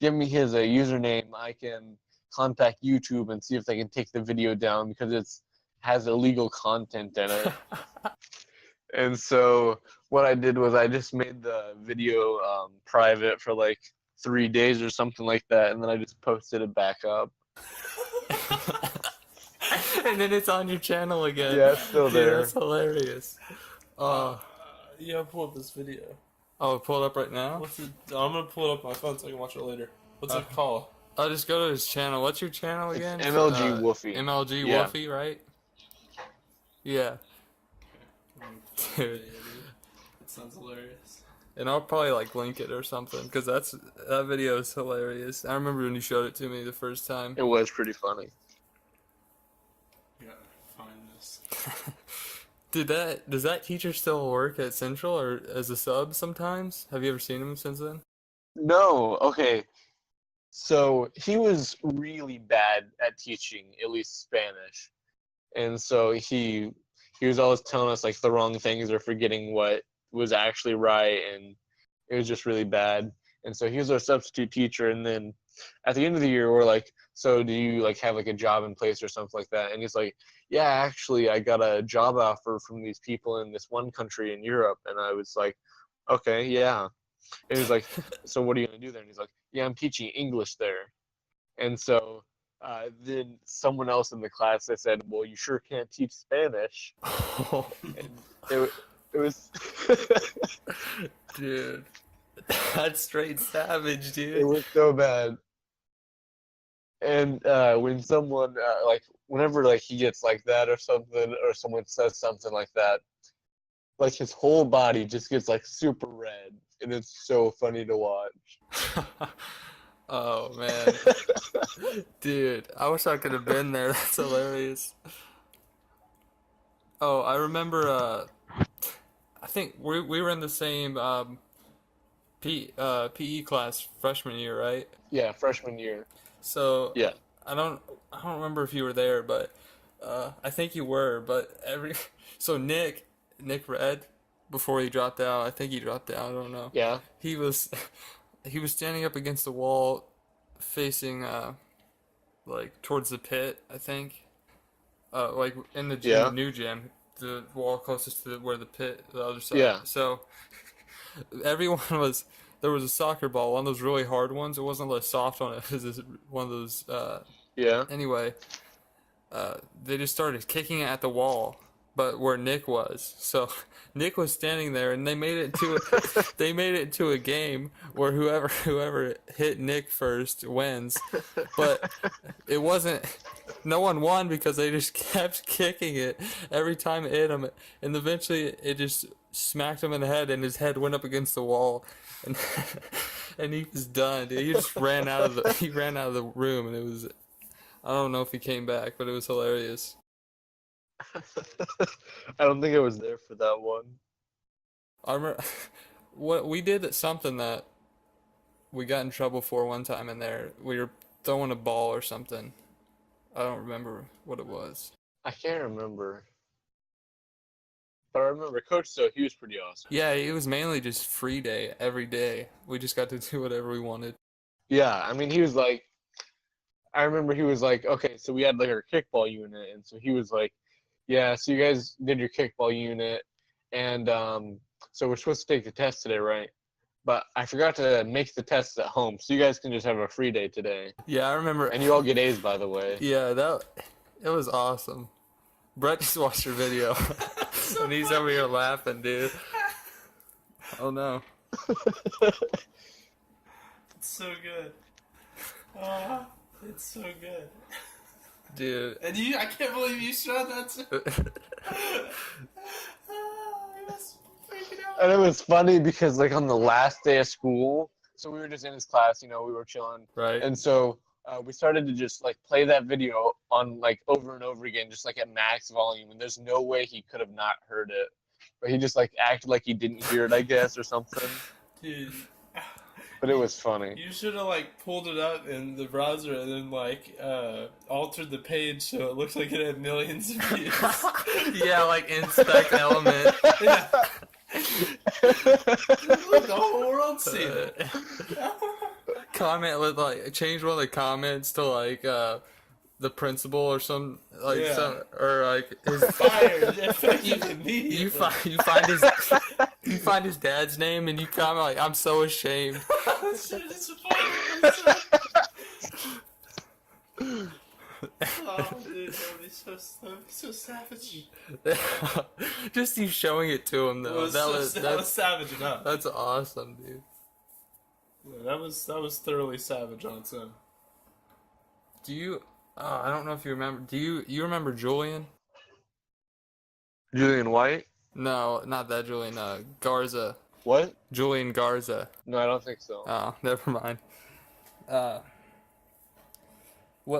Speaker 2: give me his username, I can contact YouTube and see if they can take the video down because it has illegal content in it. And so what I did was I just made the video private for like 3 days or something like that, and then I just posted it back up.
Speaker 1: And then it's on your channel again.
Speaker 2: Yeah, it's still
Speaker 1: Dude,
Speaker 2: there.
Speaker 1: that's hilarious.
Speaker 3: Yeah, pull up this video.
Speaker 1: Oh, pull it up right now?
Speaker 3: I'm gonna pull it up on my phone so I can watch it later. What's it called?
Speaker 1: I'll just go to his channel. What's your channel again?
Speaker 2: It's MLG Woofy.
Speaker 1: MLG
Speaker 2: Yeah.
Speaker 1: Woofy, right? Yeah. Dude.
Speaker 3: It sounds hilarious.
Speaker 1: And I'll probably like link it or something because that video is hilarious. I remember when you showed it to me the first time.
Speaker 2: It was pretty funny.
Speaker 3: Yeah, find this.
Speaker 1: Does that teacher still work at Central or as a sub sometimes? Have you ever seen him since then?
Speaker 2: No, okay. So he was really bad at teaching, at least Spanish. And so he was always telling us like the wrong things or forgetting what was actually right, and it was just really bad. And so he was our substitute teacher, and then at the end of the year we're like, so do you like have like a job in place or something like that? And he's like, yeah, actually I got a job offer from these people in this one country in Europe. And I was like, okay, yeah. And he was like, so what are you gonna do there? And he's like, yeah, I'm teaching English there. And so then someone else in the class, they said, well, you sure can't teach Spanish. And it was
Speaker 1: Dude, that's straight savage,
Speaker 2: it
Speaker 1: dude.
Speaker 2: was so bad. And when someone like whenever like he gets like that or something, or someone says something like that, like his whole body just gets like super red, and it's so funny to watch.
Speaker 1: Oh man, dude, I wish I could have been there. That's hilarious. Oh, I remember. I think we were in the same PE class freshman year, right?
Speaker 2: Yeah, freshman year.
Speaker 1: So
Speaker 2: Yeah.
Speaker 1: I don't remember if you were there, but I think you were. But so Nick read before he dropped out. I think he dropped out. I don't know.
Speaker 2: Yeah.
Speaker 1: He was standing up against the wall, facing like towards the pit. I think like in the gym,
Speaker 2: Yeah.
Speaker 1: the new gym, the wall closest to where the pit, the other side.
Speaker 2: Yeah.
Speaker 1: So everyone was there was a soccer ball, one of those really hard ones. It wasn't like soft on it. It was just one of those.
Speaker 2: Yeah.
Speaker 1: Anyway, they just started kicking it at the wall, but where Nick was. So Nick was standing there, and they made it to a game where whoever hit Nick first wins. But it wasn't. No one won because they just kept kicking it every time it hit him, and eventually it just smacked him in the head, and his head went up against the wall, and and he was done. Dude. He just ran out of the room, and it was. I don't know if he came back, but it was hilarious.
Speaker 2: I don't think I was there for that one.
Speaker 1: I remember what we did something that we got in trouble for one time in there. We were throwing a ball or something. I don't remember what it was.
Speaker 2: I can't remember. But I remember Coach, so he was pretty awesome.
Speaker 1: Yeah, it was mainly just free day every day. We just got to do whatever we wanted.
Speaker 2: Yeah, I mean, he was like, I remember he was like, okay, so we had like our kickball unit, and so he was like, yeah, so you guys did your kickball unit, and so we're supposed to take the test today, right? But I forgot to make the tests at home, so you guys can just have a free day today.
Speaker 1: Yeah, I remember.
Speaker 2: And you all get A's, by the way.
Speaker 1: Yeah, it was awesome. Brett just watched your video, and he's over here laughing, dude. Oh no.
Speaker 3: It's so good. Oh, it's so good.
Speaker 1: Dude.
Speaker 3: And I can't believe you showed that to I was freaking out.
Speaker 2: And it was funny because, like, on the last day of school, so we were just in his class, we were chilling.
Speaker 1: Right.
Speaker 2: And so we started to just, like, play that video on, like, over and over again, just, like, at max volume. And there's no way he could have not heard it. But he just, like, acted like he didn't hear it, I guess, or something.
Speaker 3: Dude.
Speaker 2: But it was funny.
Speaker 3: You should have, like, pulled it up in the browser and then, like, altered the page so it looks like it had millions of views.
Speaker 1: Yeah, like inspect element.
Speaker 3: Yeah. Like the whole world seen it.
Speaker 1: Comment with like change one of the comments to like the principal or some like
Speaker 3: Yeah.
Speaker 1: some or like his
Speaker 3: Fired effective immediately.
Speaker 1: you find his dad's name and you comment like I'm so ashamed.
Speaker 3: Shit, it's fired. Oh, dude, that would be so savage.
Speaker 1: Just you showing it to him though.
Speaker 3: That was savage enough.
Speaker 1: That's awesome, dude.
Speaker 3: Yeah, that was thoroughly savage on its own.
Speaker 1: Do you? I don't know if you remember. Do you remember Julian?
Speaker 2: Julian White?
Speaker 1: No, not that Julian. Garza.
Speaker 2: What?
Speaker 1: Julian Garza.
Speaker 2: No, I don't think so.
Speaker 1: Oh, never mind.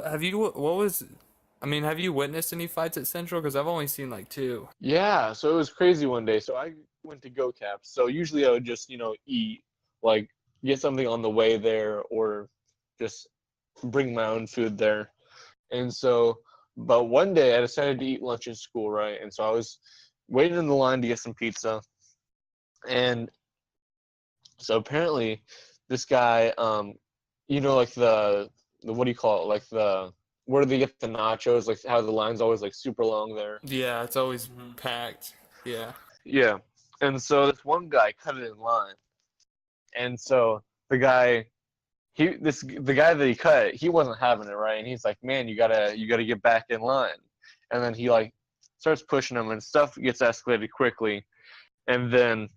Speaker 1: Have you witnessed any fights at Central? Because I've only seen like 2.
Speaker 2: Yeah, so it was crazy one day. So I went to Go Caps. So usually I would just, eat, like, get something on the way there or just bring my own food there. And so, but one day I decided to eat lunch in school, right? And so I was waiting in the line to get some pizza. And so apparently this guy, like the what do you call it? Like where do they get the nachos? Like how the line's always like super long there.
Speaker 1: Yeah, it's always packed. Yeah.
Speaker 2: Yeah. And so this one guy cut it in line. And so the guy that he cut, he wasn't having it, right? And he's like, man, you gotta get back in line. And then he like starts pushing him and stuff gets escalated quickly. And then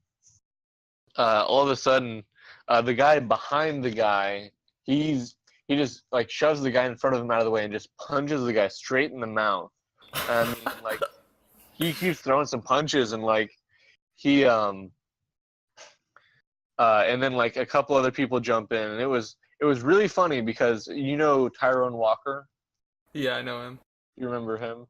Speaker 2: all of a sudden, the guy behind the guy, he just like shoves the guy in front of him out of the way and just punches the guy straight in the mouth. I mean, like he keeps throwing some punches and like he and then like a couple other people jump in and it was really funny because Tyrone Walker.
Speaker 1: Yeah, I know him.
Speaker 2: You remember him?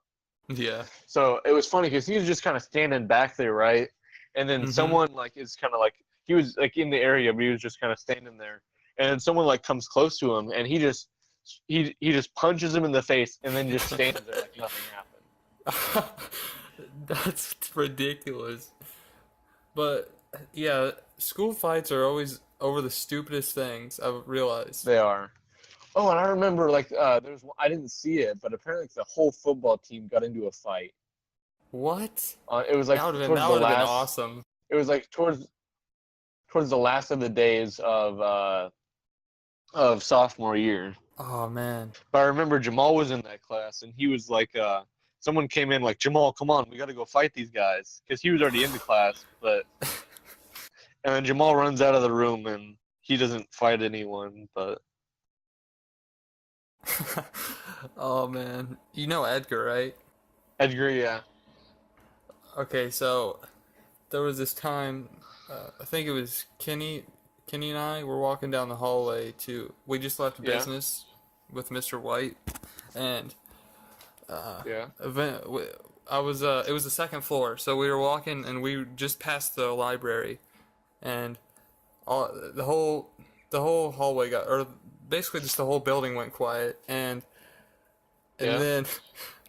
Speaker 1: Yeah.
Speaker 2: So it was funny because he was just kind of standing back there, right? And then someone like is kind of like he was like in the area, but he was just kind of standing there. And then someone like comes close to him, and he just punches him in the face, and then just stands there like nothing happened.
Speaker 1: That's ridiculous. But yeah, school fights are always over the stupidest things. I've realized.
Speaker 2: They are. Oh, and I remember like there's I didn't see it, but apparently the whole football team got into a fight.
Speaker 1: What?
Speaker 2: It was like
Speaker 1: That would have
Speaker 2: been
Speaker 1: been awesome.
Speaker 2: It was like towards towards the last of the days of sophomore year.
Speaker 1: Oh man.
Speaker 2: But I remember Jamal was in that class, and he was like, someone came in like, Jamal, come on, we got to go fight these guys, because he was already in the class. But and then Jamal runs out of the room, and he doesn't fight anyone. But
Speaker 1: Oh man. You know Edgar, right?
Speaker 2: Edgar, yeah,
Speaker 1: Okay, so there was this time, I think it was Kenny and I were walking down the hallway we just left
Speaker 2: Yeah.
Speaker 1: business with Mr. White, and
Speaker 2: yeah,
Speaker 1: it was the second floor, so we were walking and we just passed the library, and the whole hallway or basically just the whole building went quiet, and
Speaker 2: Yeah.
Speaker 1: then,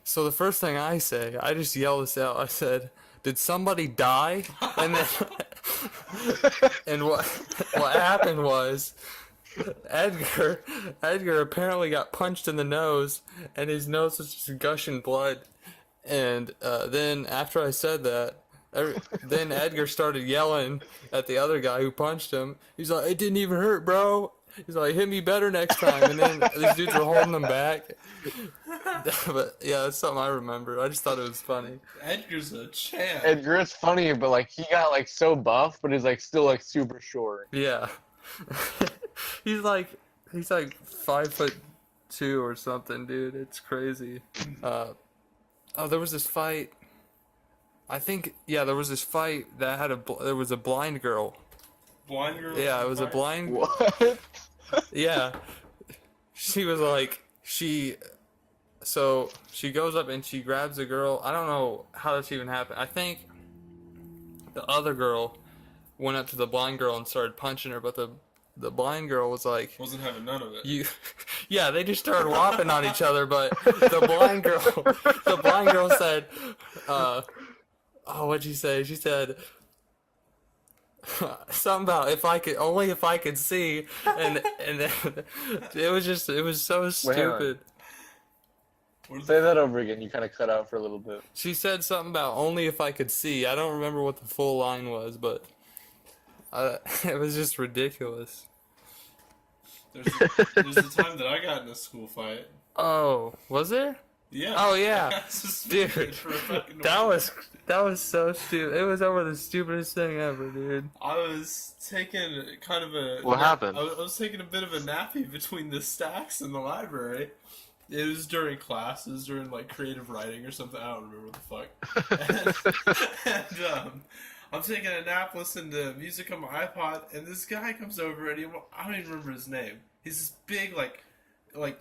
Speaker 1: so the first thing I just yell this out. I said, "Did somebody die?" And then, and what happened was, Edgar apparently got punched in the nose, and his nose was just gushing blood. And then after I said that, then Edgar started yelling at the other guy who punched him. He's like, "It didn't even hurt, bro." He's like, "Hit me better next time." And then these dudes were holding him back. But yeah, that's something I remember. I just thought it was funny.
Speaker 3: Edgar's a champ.
Speaker 2: Edgar is funny, but like he got like so buff, but he's like still like super short.
Speaker 1: Yeah. he's like 5'2" or something, dude. It's crazy. There was this fight. I think there was this fight that had there was a blind girl.
Speaker 3: Blind girl.
Speaker 1: Yeah, it was a blind.
Speaker 2: What?
Speaker 1: Yeah. She was like So she goes up and she grabs a girl. I don't know how this even happened. I think the other girl went up to the blind girl and started punching her, but the blind girl was like,
Speaker 3: Wasn't having none of it.
Speaker 1: yeah, they just started whopping on each other, but the blind girl said, what'd she say? She said something about if I could see, and then it was so stupid.
Speaker 2: Say that over again. You kind of cut out for a little bit.
Speaker 1: She said something about only if I could see. I don't remember what the full line was, but it was just ridiculous.
Speaker 3: There's a time that I got in a school fight.
Speaker 1: Oh, was there?
Speaker 3: Yeah.
Speaker 1: Oh yeah,
Speaker 3: Dude.
Speaker 1: that was so stupid. It was over the stupidest thing ever, dude.
Speaker 3: I was taking kind of a...
Speaker 2: What happened?
Speaker 3: I was taking a bit of a nappy between the stacks in the library. It was during class. It was during, like, creative writing or something. I don't remember what the fuck. And I'm taking a nap, listening to music on my iPod, and this guy comes over, and I don't even remember his name. He's this big, like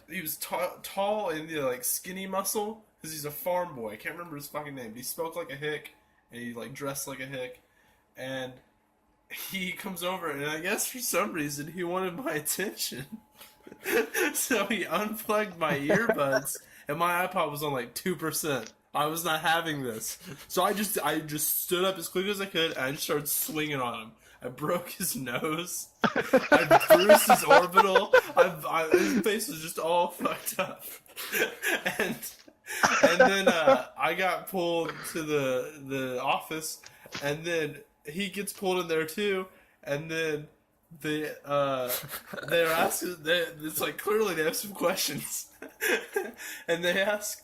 Speaker 3: he was tall and like skinny muscle, because he's a farm boy. I can't remember his fucking name. But he spoke like a hick, and he like dressed like a hick, and he comes over, and I guess for some reason he wanted my attention. So he unplugged my earbuds, and my iPod was on like 2%. I was not having this, so I just stood up as quick as I could, and I just started swinging on him. I broke his nose. I bruised his orbital. His face was just all fucked up. And then I got pulled to the office, and then he gets pulled in there too. And then they're asking. It's like clearly they have some questions, and they ask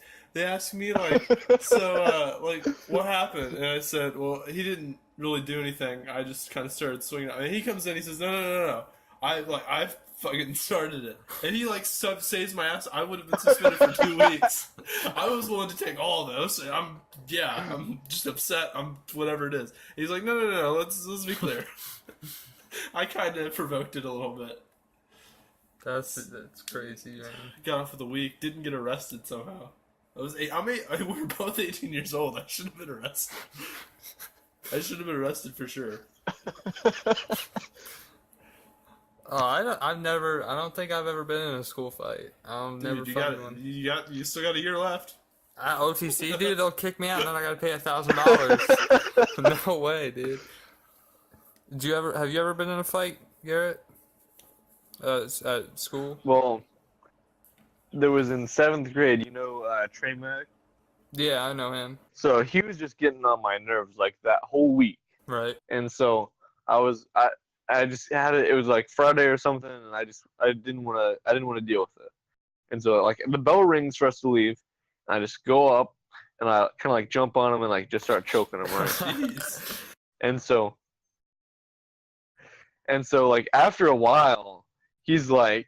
Speaker 3: me like, so like what happened? And I said, well, he didn't really do anything. I just kind of started swinging. And he comes in, he says, no. I fucking started it. And he like saves my ass. I would have been suspended for 2 weeks. I was willing to take all of those. And I'm just upset. I'm whatever it is. And he's like, no. Let's be clear. I kind of provoked it a little bit.
Speaker 1: That's crazy, man.
Speaker 3: Got off for the week. Didn't get arrested somehow. We were both 18 years old. I should have been arrested. I should have been arrested for sure.
Speaker 1: Oh, I don't think I've ever been in a school fight. Never fought one.
Speaker 3: You still got a year left.
Speaker 1: OTC, dude, they'll kick me out, and then I gotta pay $1,000. No way, dude. Have you ever been in a fight, Garrett? At school?
Speaker 2: Well, there was in 7th grade, Trey Mack?
Speaker 1: Yeah, I know him.
Speaker 2: So he was just getting on my nerves like that whole week.
Speaker 1: Right.
Speaker 2: And so I I just had it. It was like Friday or something, and I didn't want to deal with it. And so like the bell rings for us to leave, and I just go up and I kind of like jump on him and like just start choking him, right?
Speaker 3: Jeez.
Speaker 2: And so like after a while, he's like,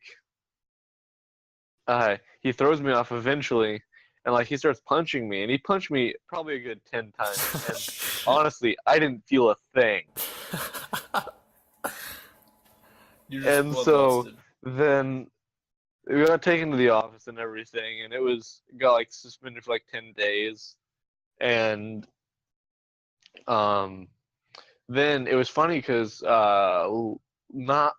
Speaker 2: he throws me off eventually, and like he starts punching me, and he punched me probably a good 10 times. And honestly, I didn't feel a thing.
Speaker 3: You're just
Speaker 2: And so
Speaker 3: bloodlusted.
Speaker 2: then we got taken to the office and everything, and got like suspended for like 10 days. And then it was funny because not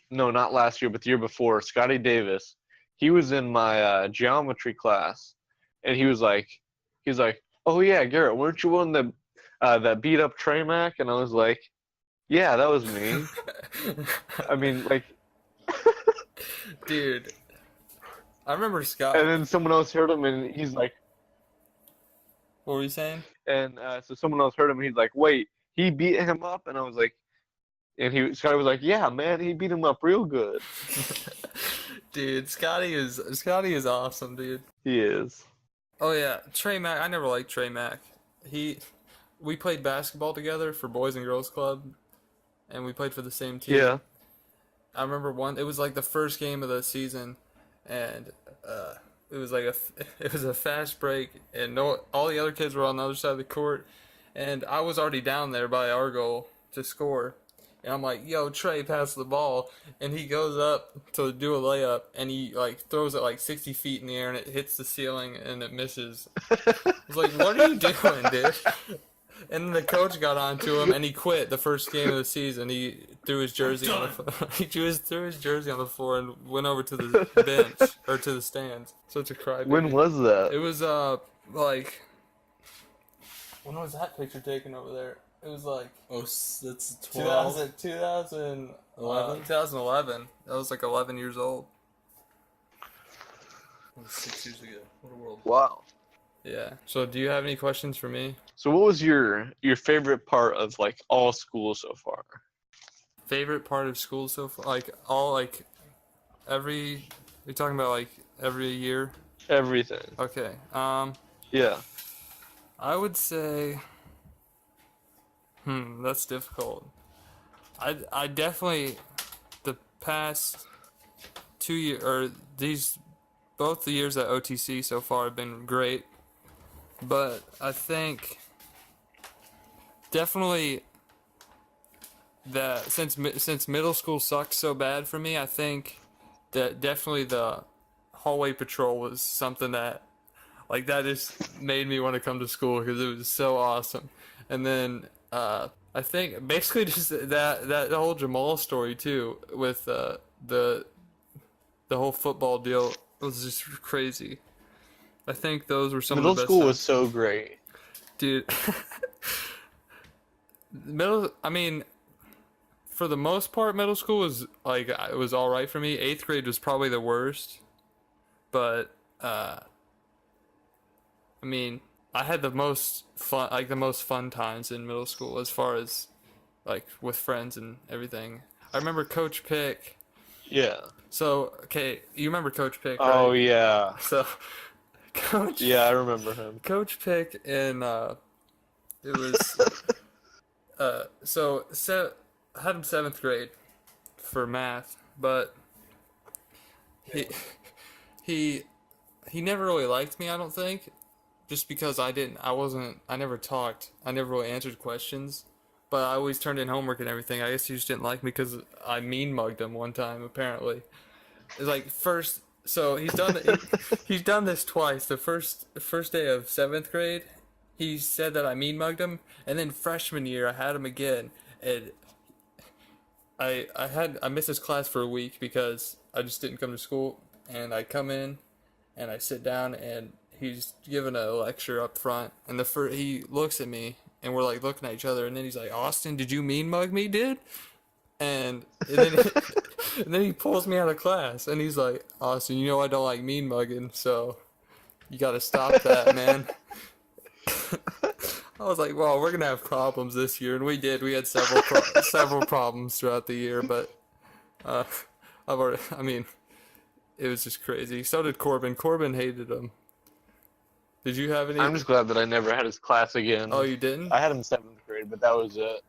Speaker 2: not last year, but the year before, Scotty Davis, he was in my geometry class, and he's like, oh yeah, Garrett, weren't you one that beat up Trey Mac? And I was like, yeah, that was me. I mean, like,
Speaker 1: Dude, I remember Scott.
Speaker 2: and then someone else heard him, and he's like,
Speaker 1: What were you saying?
Speaker 2: and so someone else heard him, and he's like, wait, he beat him up? And I was like, and Scotty was like, yeah, man, he beat him up real good.
Speaker 1: Dude, Scotty is awesome, dude.
Speaker 2: He is.
Speaker 1: Oh yeah, Trey Mack. I never liked Trey Mack. We played basketball together for Boys and Girls Club, and we played for the same team.
Speaker 2: Yeah.
Speaker 1: I remember it was like the first game of the season, and it was like it was a fast break, and all the other kids were on the other side of the court, and I was already down there by our goal to score. And I'm like, yo, Trey, pass the ball. And he goes up to do a layup, and he, like, throws it, like, 60 feet in the air, and it hits the ceiling, and it misses. I was like, what are you doing, dude? And then the coach got onto him, and he quit the first game of the season. He threw his jersey on the floor. Threw his jersey on the floor and went over to the bench, or to the stands. Such a crybaby.
Speaker 2: When was that?
Speaker 1: It was, like... When was that picture taken over there? It was like...
Speaker 3: Oh, that's 12.
Speaker 1: 2011. I was like 11 years old.
Speaker 3: That was 6 years ago. What a world.
Speaker 2: Wow.
Speaker 1: Yeah. So do you have any questions for me?
Speaker 2: So what was your favorite part of like all school so far?
Speaker 1: Favorite part of school so far? Like all like every you're talking about like every year?
Speaker 2: Everything.
Speaker 1: Okay.
Speaker 2: Yeah.
Speaker 1: I would say that's difficult. I definitely the past 2 years or both the years at OTC so far have been great. But I think definitely that since middle school sucked so bad for me, I think that definitely the hallway patrol was something that like that just made me want to come to school because it was so awesome. And then I think basically just that whole Jamal story too with the whole football deal was just crazy. I think those were some
Speaker 2: Middle
Speaker 1: of the best
Speaker 2: school
Speaker 1: times.
Speaker 2: was so great.
Speaker 1: Dude. I mean, for the most part, middle school was like it was all right for me. 8th grade was probably the worst, but I mean, I had the most fun times in middle school as far as like with friends and everything. I remember Coach Pick.
Speaker 2: Yeah.
Speaker 1: So okay, you remember Coach Pick, right?
Speaker 2: Oh yeah.
Speaker 1: So, Coach.
Speaker 2: Yeah, I remember him.
Speaker 1: Coach Pick in it was I had him 7th grade for math, but he never really liked me, I don't think, just because I never talked, I never really answered questions, but I always turned in homework and everything. I guess he just didn't like me because I mean mugged him one time apparently. It's like so he's done this twice. The first day of 7th grade, he said that I mean mugged him, and then freshman year I had him again, and I missed his class for a week because I just didn't come to school, and I come in, and I sit down, and he's giving a lecture up front, and he looks at me, and we're like looking at each other, and then he's like, "Austin, did you mean mug me, dude?" And then and then he pulls me out of class, and he's like, "Austin, you know I don't like mean mugging, so you got to stop that, man." I was like, well, we're gonna have problems this year, and we did. We had several problems throughout the year, but uh, I mean, it was just crazy. So did Corbin. Corbin hated him. Did you have any?
Speaker 2: I'm just glad that I never had his class again.
Speaker 1: Oh, you didn't?
Speaker 2: I had him 7th grade, but that was it.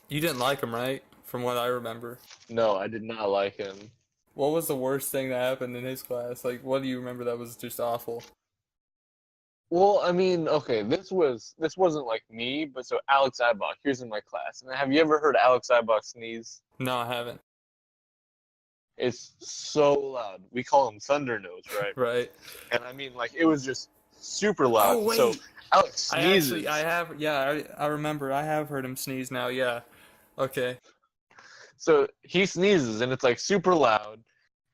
Speaker 1: You didn't like him, right? From what I remember.
Speaker 2: No, I did not like him.
Speaker 1: What was the worst thing that happened in his class? Like, what do you remember that was just awful?
Speaker 2: Well, I mean, okay, this wasn't like me, but so Alex Ibach, he was in my class. And have you ever heard Alex Ibach sneeze?
Speaker 1: No, I haven't.
Speaker 2: It's so loud. We call him Thunder Nose, right?
Speaker 1: Right.
Speaker 2: And I mean, like, it was just super loud.
Speaker 1: Oh, wait.
Speaker 2: So Alex sneezes.
Speaker 1: I remember. I have heard him sneeze now. Yeah. Okay.
Speaker 2: So he sneezes, and it's like super loud.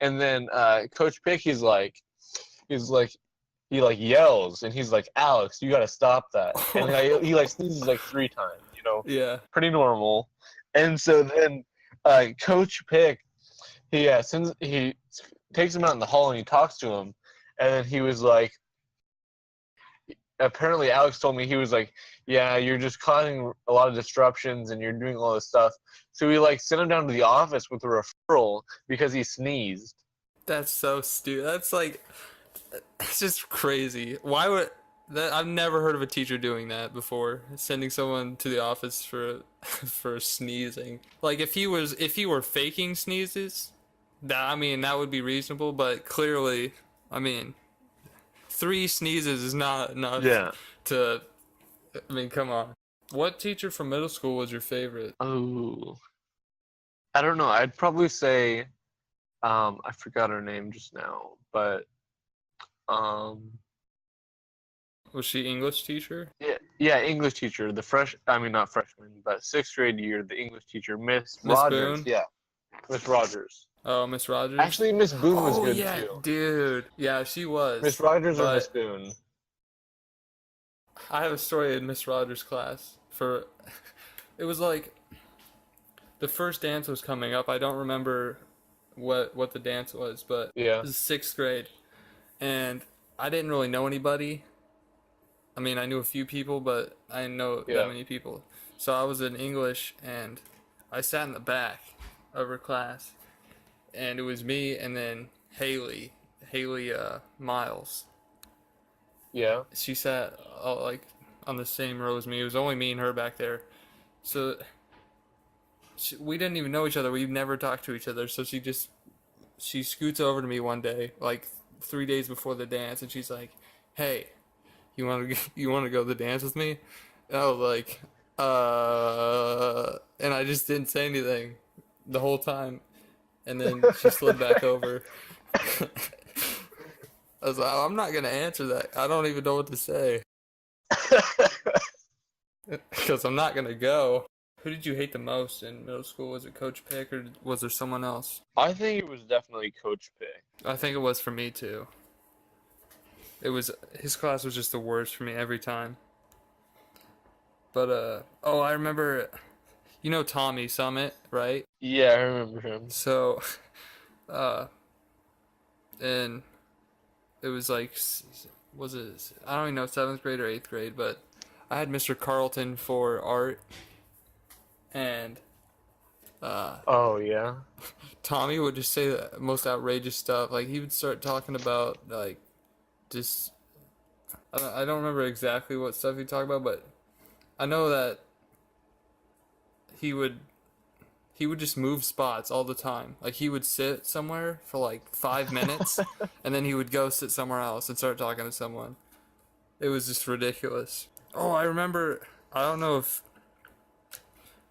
Speaker 2: And then Coach Pick, he like yells, and he's like, Alex, you gotta stop that. And he like sneezes like 3 times, you know,
Speaker 1: Yeah.
Speaker 2: pretty normal. And so then Coach Pick, he takes him out in the hall and he talks to him, and then he was like, apparently Alex told me, he was like, yeah, you're just causing a lot of disruptions and you're doing all this stuff. So we like sent him down to the office with a referral because he sneezed.
Speaker 1: That's so stupid. That's like, it's just crazy. Why would that? I've never heard of a teacher doing that before. Sending someone to the office for for sneezing. Like if he were faking sneezes, that would be reasonable. But clearly, I mean, 3 sneezes is not enough.
Speaker 2: Yeah.
Speaker 1: To, I mean, come on. What teacher from middle school was your favorite?
Speaker 2: Oh, I don't know. I'd probably say, I forgot her name just now, but
Speaker 1: Was she English teacher?
Speaker 2: yeah, English teacher. I mean not freshman, but 6th grade year, the English teacher, Miss
Speaker 1: Miss
Speaker 2: Rogers.
Speaker 1: Boone?
Speaker 2: Yeah, Miss Rogers.
Speaker 1: Oh, Miss Rogers.
Speaker 2: Actually, Miss Boone was good
Speaker 1: yeah,
Speaker 2: too.
Speaker 1: dude. Yeah, she was.
Speaker 2: Miss Rogers or
Speaker 1: but
Speaker 2: Miss Boone?
Speaker 1: I have a story in Miss Rogers' class. It was like the first dance was coming up. I don't remember what the dance was, but
Speaker 2: Yeah.
Speaker 1: it was 6th grade, and I didn't really know anybody. I mean, I knew a few people, but I didn't know that many people. So I was in English, and I sat in the back of her class, and it was me and then Haley Miles.
Speaker 2: Yeah.
Speaker 1: She sat like on the same row as me. It was only me and her back there, so we didn't even know each other. We've never talked to each other. So she scoots over to me one day, like 3 days before the dance, and she's like, "Hey, you want to go to the dance with me?" And I was like, and I just didn't say anything the whole time. And then she slid back over. I was like, oh, I'm not gonna answer that. I don't even know what to say because I'm not gonna go. Who did you hate the most in middle school? Was it Coach Pick or was there someone else?
Speaker 2: I think it was definitely Coach Pick.
Speaker 1: I think it was for me too. His class was just the worst for me every time. But I remember, you know Tommy Summit, right?
Speaker 2: Yeah, I remember him.
Speaker 1: So, and it was like, was it? I don't even know, 7th grade or 8th grade, but I had Mr. Carlton for art, and
Speaker 2: oh yeah.
Speaker 1: Tommy would just say the most outrageous stuff. Like he would start talking about like just I don't remember exactly what stuff he'd talk about, but I know that he would just move spots all the time. Like he would sit somewhere for like 5 minutes and then he would go sit somewhere else and start talking to someone. It was just ridiculous. Oh, I remember, I don't know if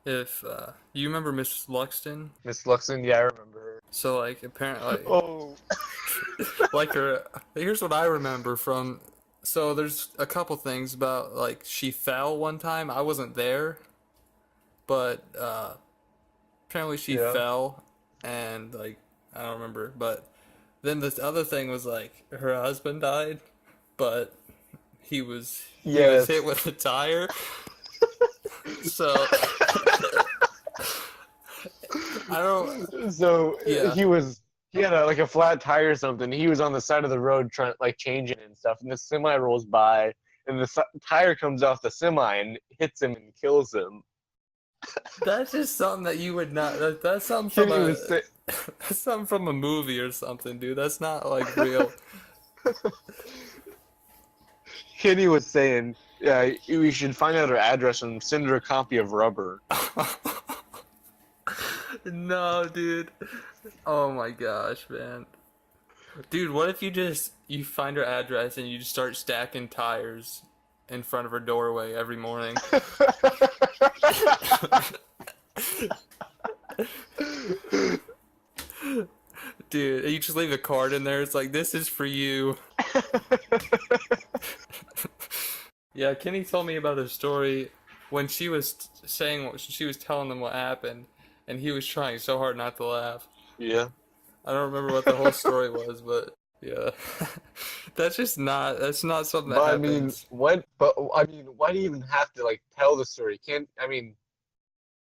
Speaker 1: you remember Miss Luxton?
Speaker 2: Miss Luxon, yeah, I remember her.
Speaker 1: So like apparently
Speaker 2: Oh.
Speaker 1: like her, here's what I remember from, so there's a couple things about like she fell one time. I wasn't there, but apparently she fell and like I don't remember, but then this other thing was like her husband died, but he was hit with a tire. So I don't.
Speaker 2: So
Speaker 1: Yeah.
Speaker 2: he had like a flat tire or something. He was on the side of the road trying like changing and stuff, and the semi rolls by, and the tire comes off the semi and hits him and kills him.
Speaker 1: That's just something that you would not. That's something from
Speaker 2: Kenny
Speaker 1: a.
Speaker 2: was say-
Speaker 1: That's something from a movie or something, dude. That's not like real.
Speaker 2: Kenny was saying, yeah, we should find out her address and send her a copy of Rubber.
Speaker 1: No, dude. Oh my gosh, man. Dude, what if you find her address and you just start stacking tires in front of her doorway every morning? Dude, you just leave a card in there. It's like, this is for you. Yeah, Kenny told me about a story when she was she was telling them what happened, and he was trying so hard not to laugh.
Speaker 2: Yeah.
Speaker 1: I don't remember what the whole story was, but yeah, that's not something that
Speaker 2: But
Speaker 1: happens.
Speaker 2: why do you even have to like tell the story?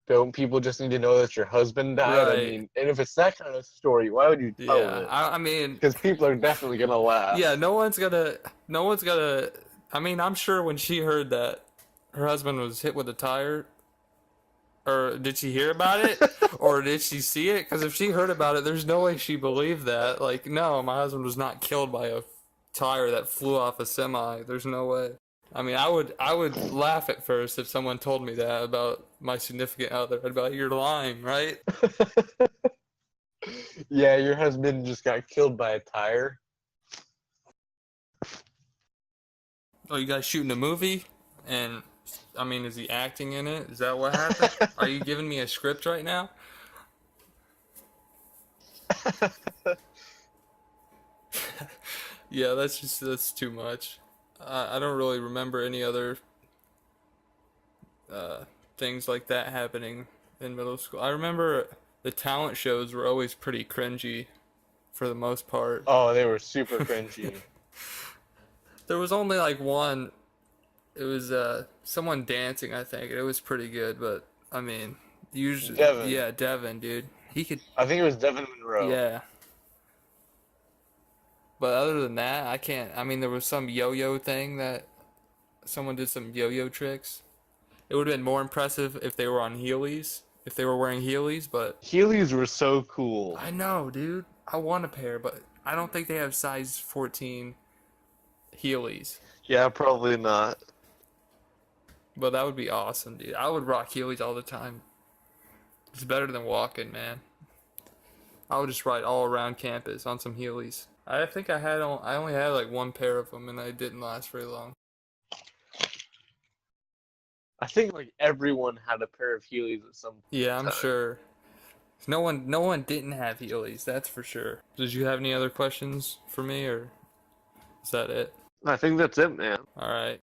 Speaker 2: Don't people just need to know that your husband died? I
Speaker 1: Right.
Speaker 2: mean, and if it's that kind of story, why would you tell
Speaker 1: Yeah,
Speaker 2: it?
Speaker 1: I mean,
Speaker 2: Because people are definitely gonna laugh.
Speaker 1: yeah, no one's gonna. I mean, I'm sure when she heard that her husband was hit with a tire, or did she hear about it, or did she see it? Because if she heard about it, there's no way she believed that. Like, no, my husband was not killed by a tire that flew off a semi. There's no way. I mean, I would laugh at first if someone told me that about my significant other. I'd be like, "You're lying, right?"
Speaker 2: Yeah, your husband just got killed by a tire.
Speaker 1: Oh, you guys shooting a movie? And I mean, is he acting in it? Is that what happened? Are you giving me a script right now? Yeah, that's too much. I don't really remember any other things like that happening in middle school. I remember the talent shows were always pretty cringy for the most part.
Speaker 2: Oh, they were super cringy.
Speaker 1: There was only like one. It was someone dancing, I think, and it was pretty good. But I mean, usually,
Speaker 2: Devin.
Speaker 1: yeah, Devin, dude, he could,
Speaker 2: I think it was Devin Monroe.
Speaker 1: yeah. But other than that, I can't. I mean, there was some yo-yo thing that someone did some yo-yo tricks. It would have been more impressive if they were on Heelys, if they were wearing Heelys. But
Speaker 2: Heelys were so cool.
Speaker 1: I know, dude. I want a pair, but I don't think they have size 14 Heelys.
Speaker 2: Yeah, probably not.
Speaker 1: But that would be awesome, dude. I would rock Heelys all the time. It's better than walking, man. I would just ride all around campus on some Heelys. I think I only had like one pair of them, and they didn't last very long.
Speaker 2: I think like everyone had a pair of Heelys at some
Speaker 1: Yeah, I'm
Speaker 2: time.
Speaker 1: sure. No one didn't have Heelys, that's for sure. Did you have any other questions for me, or is that it?
Speaker 2: I think that's it, man.
Speaker 1: All right.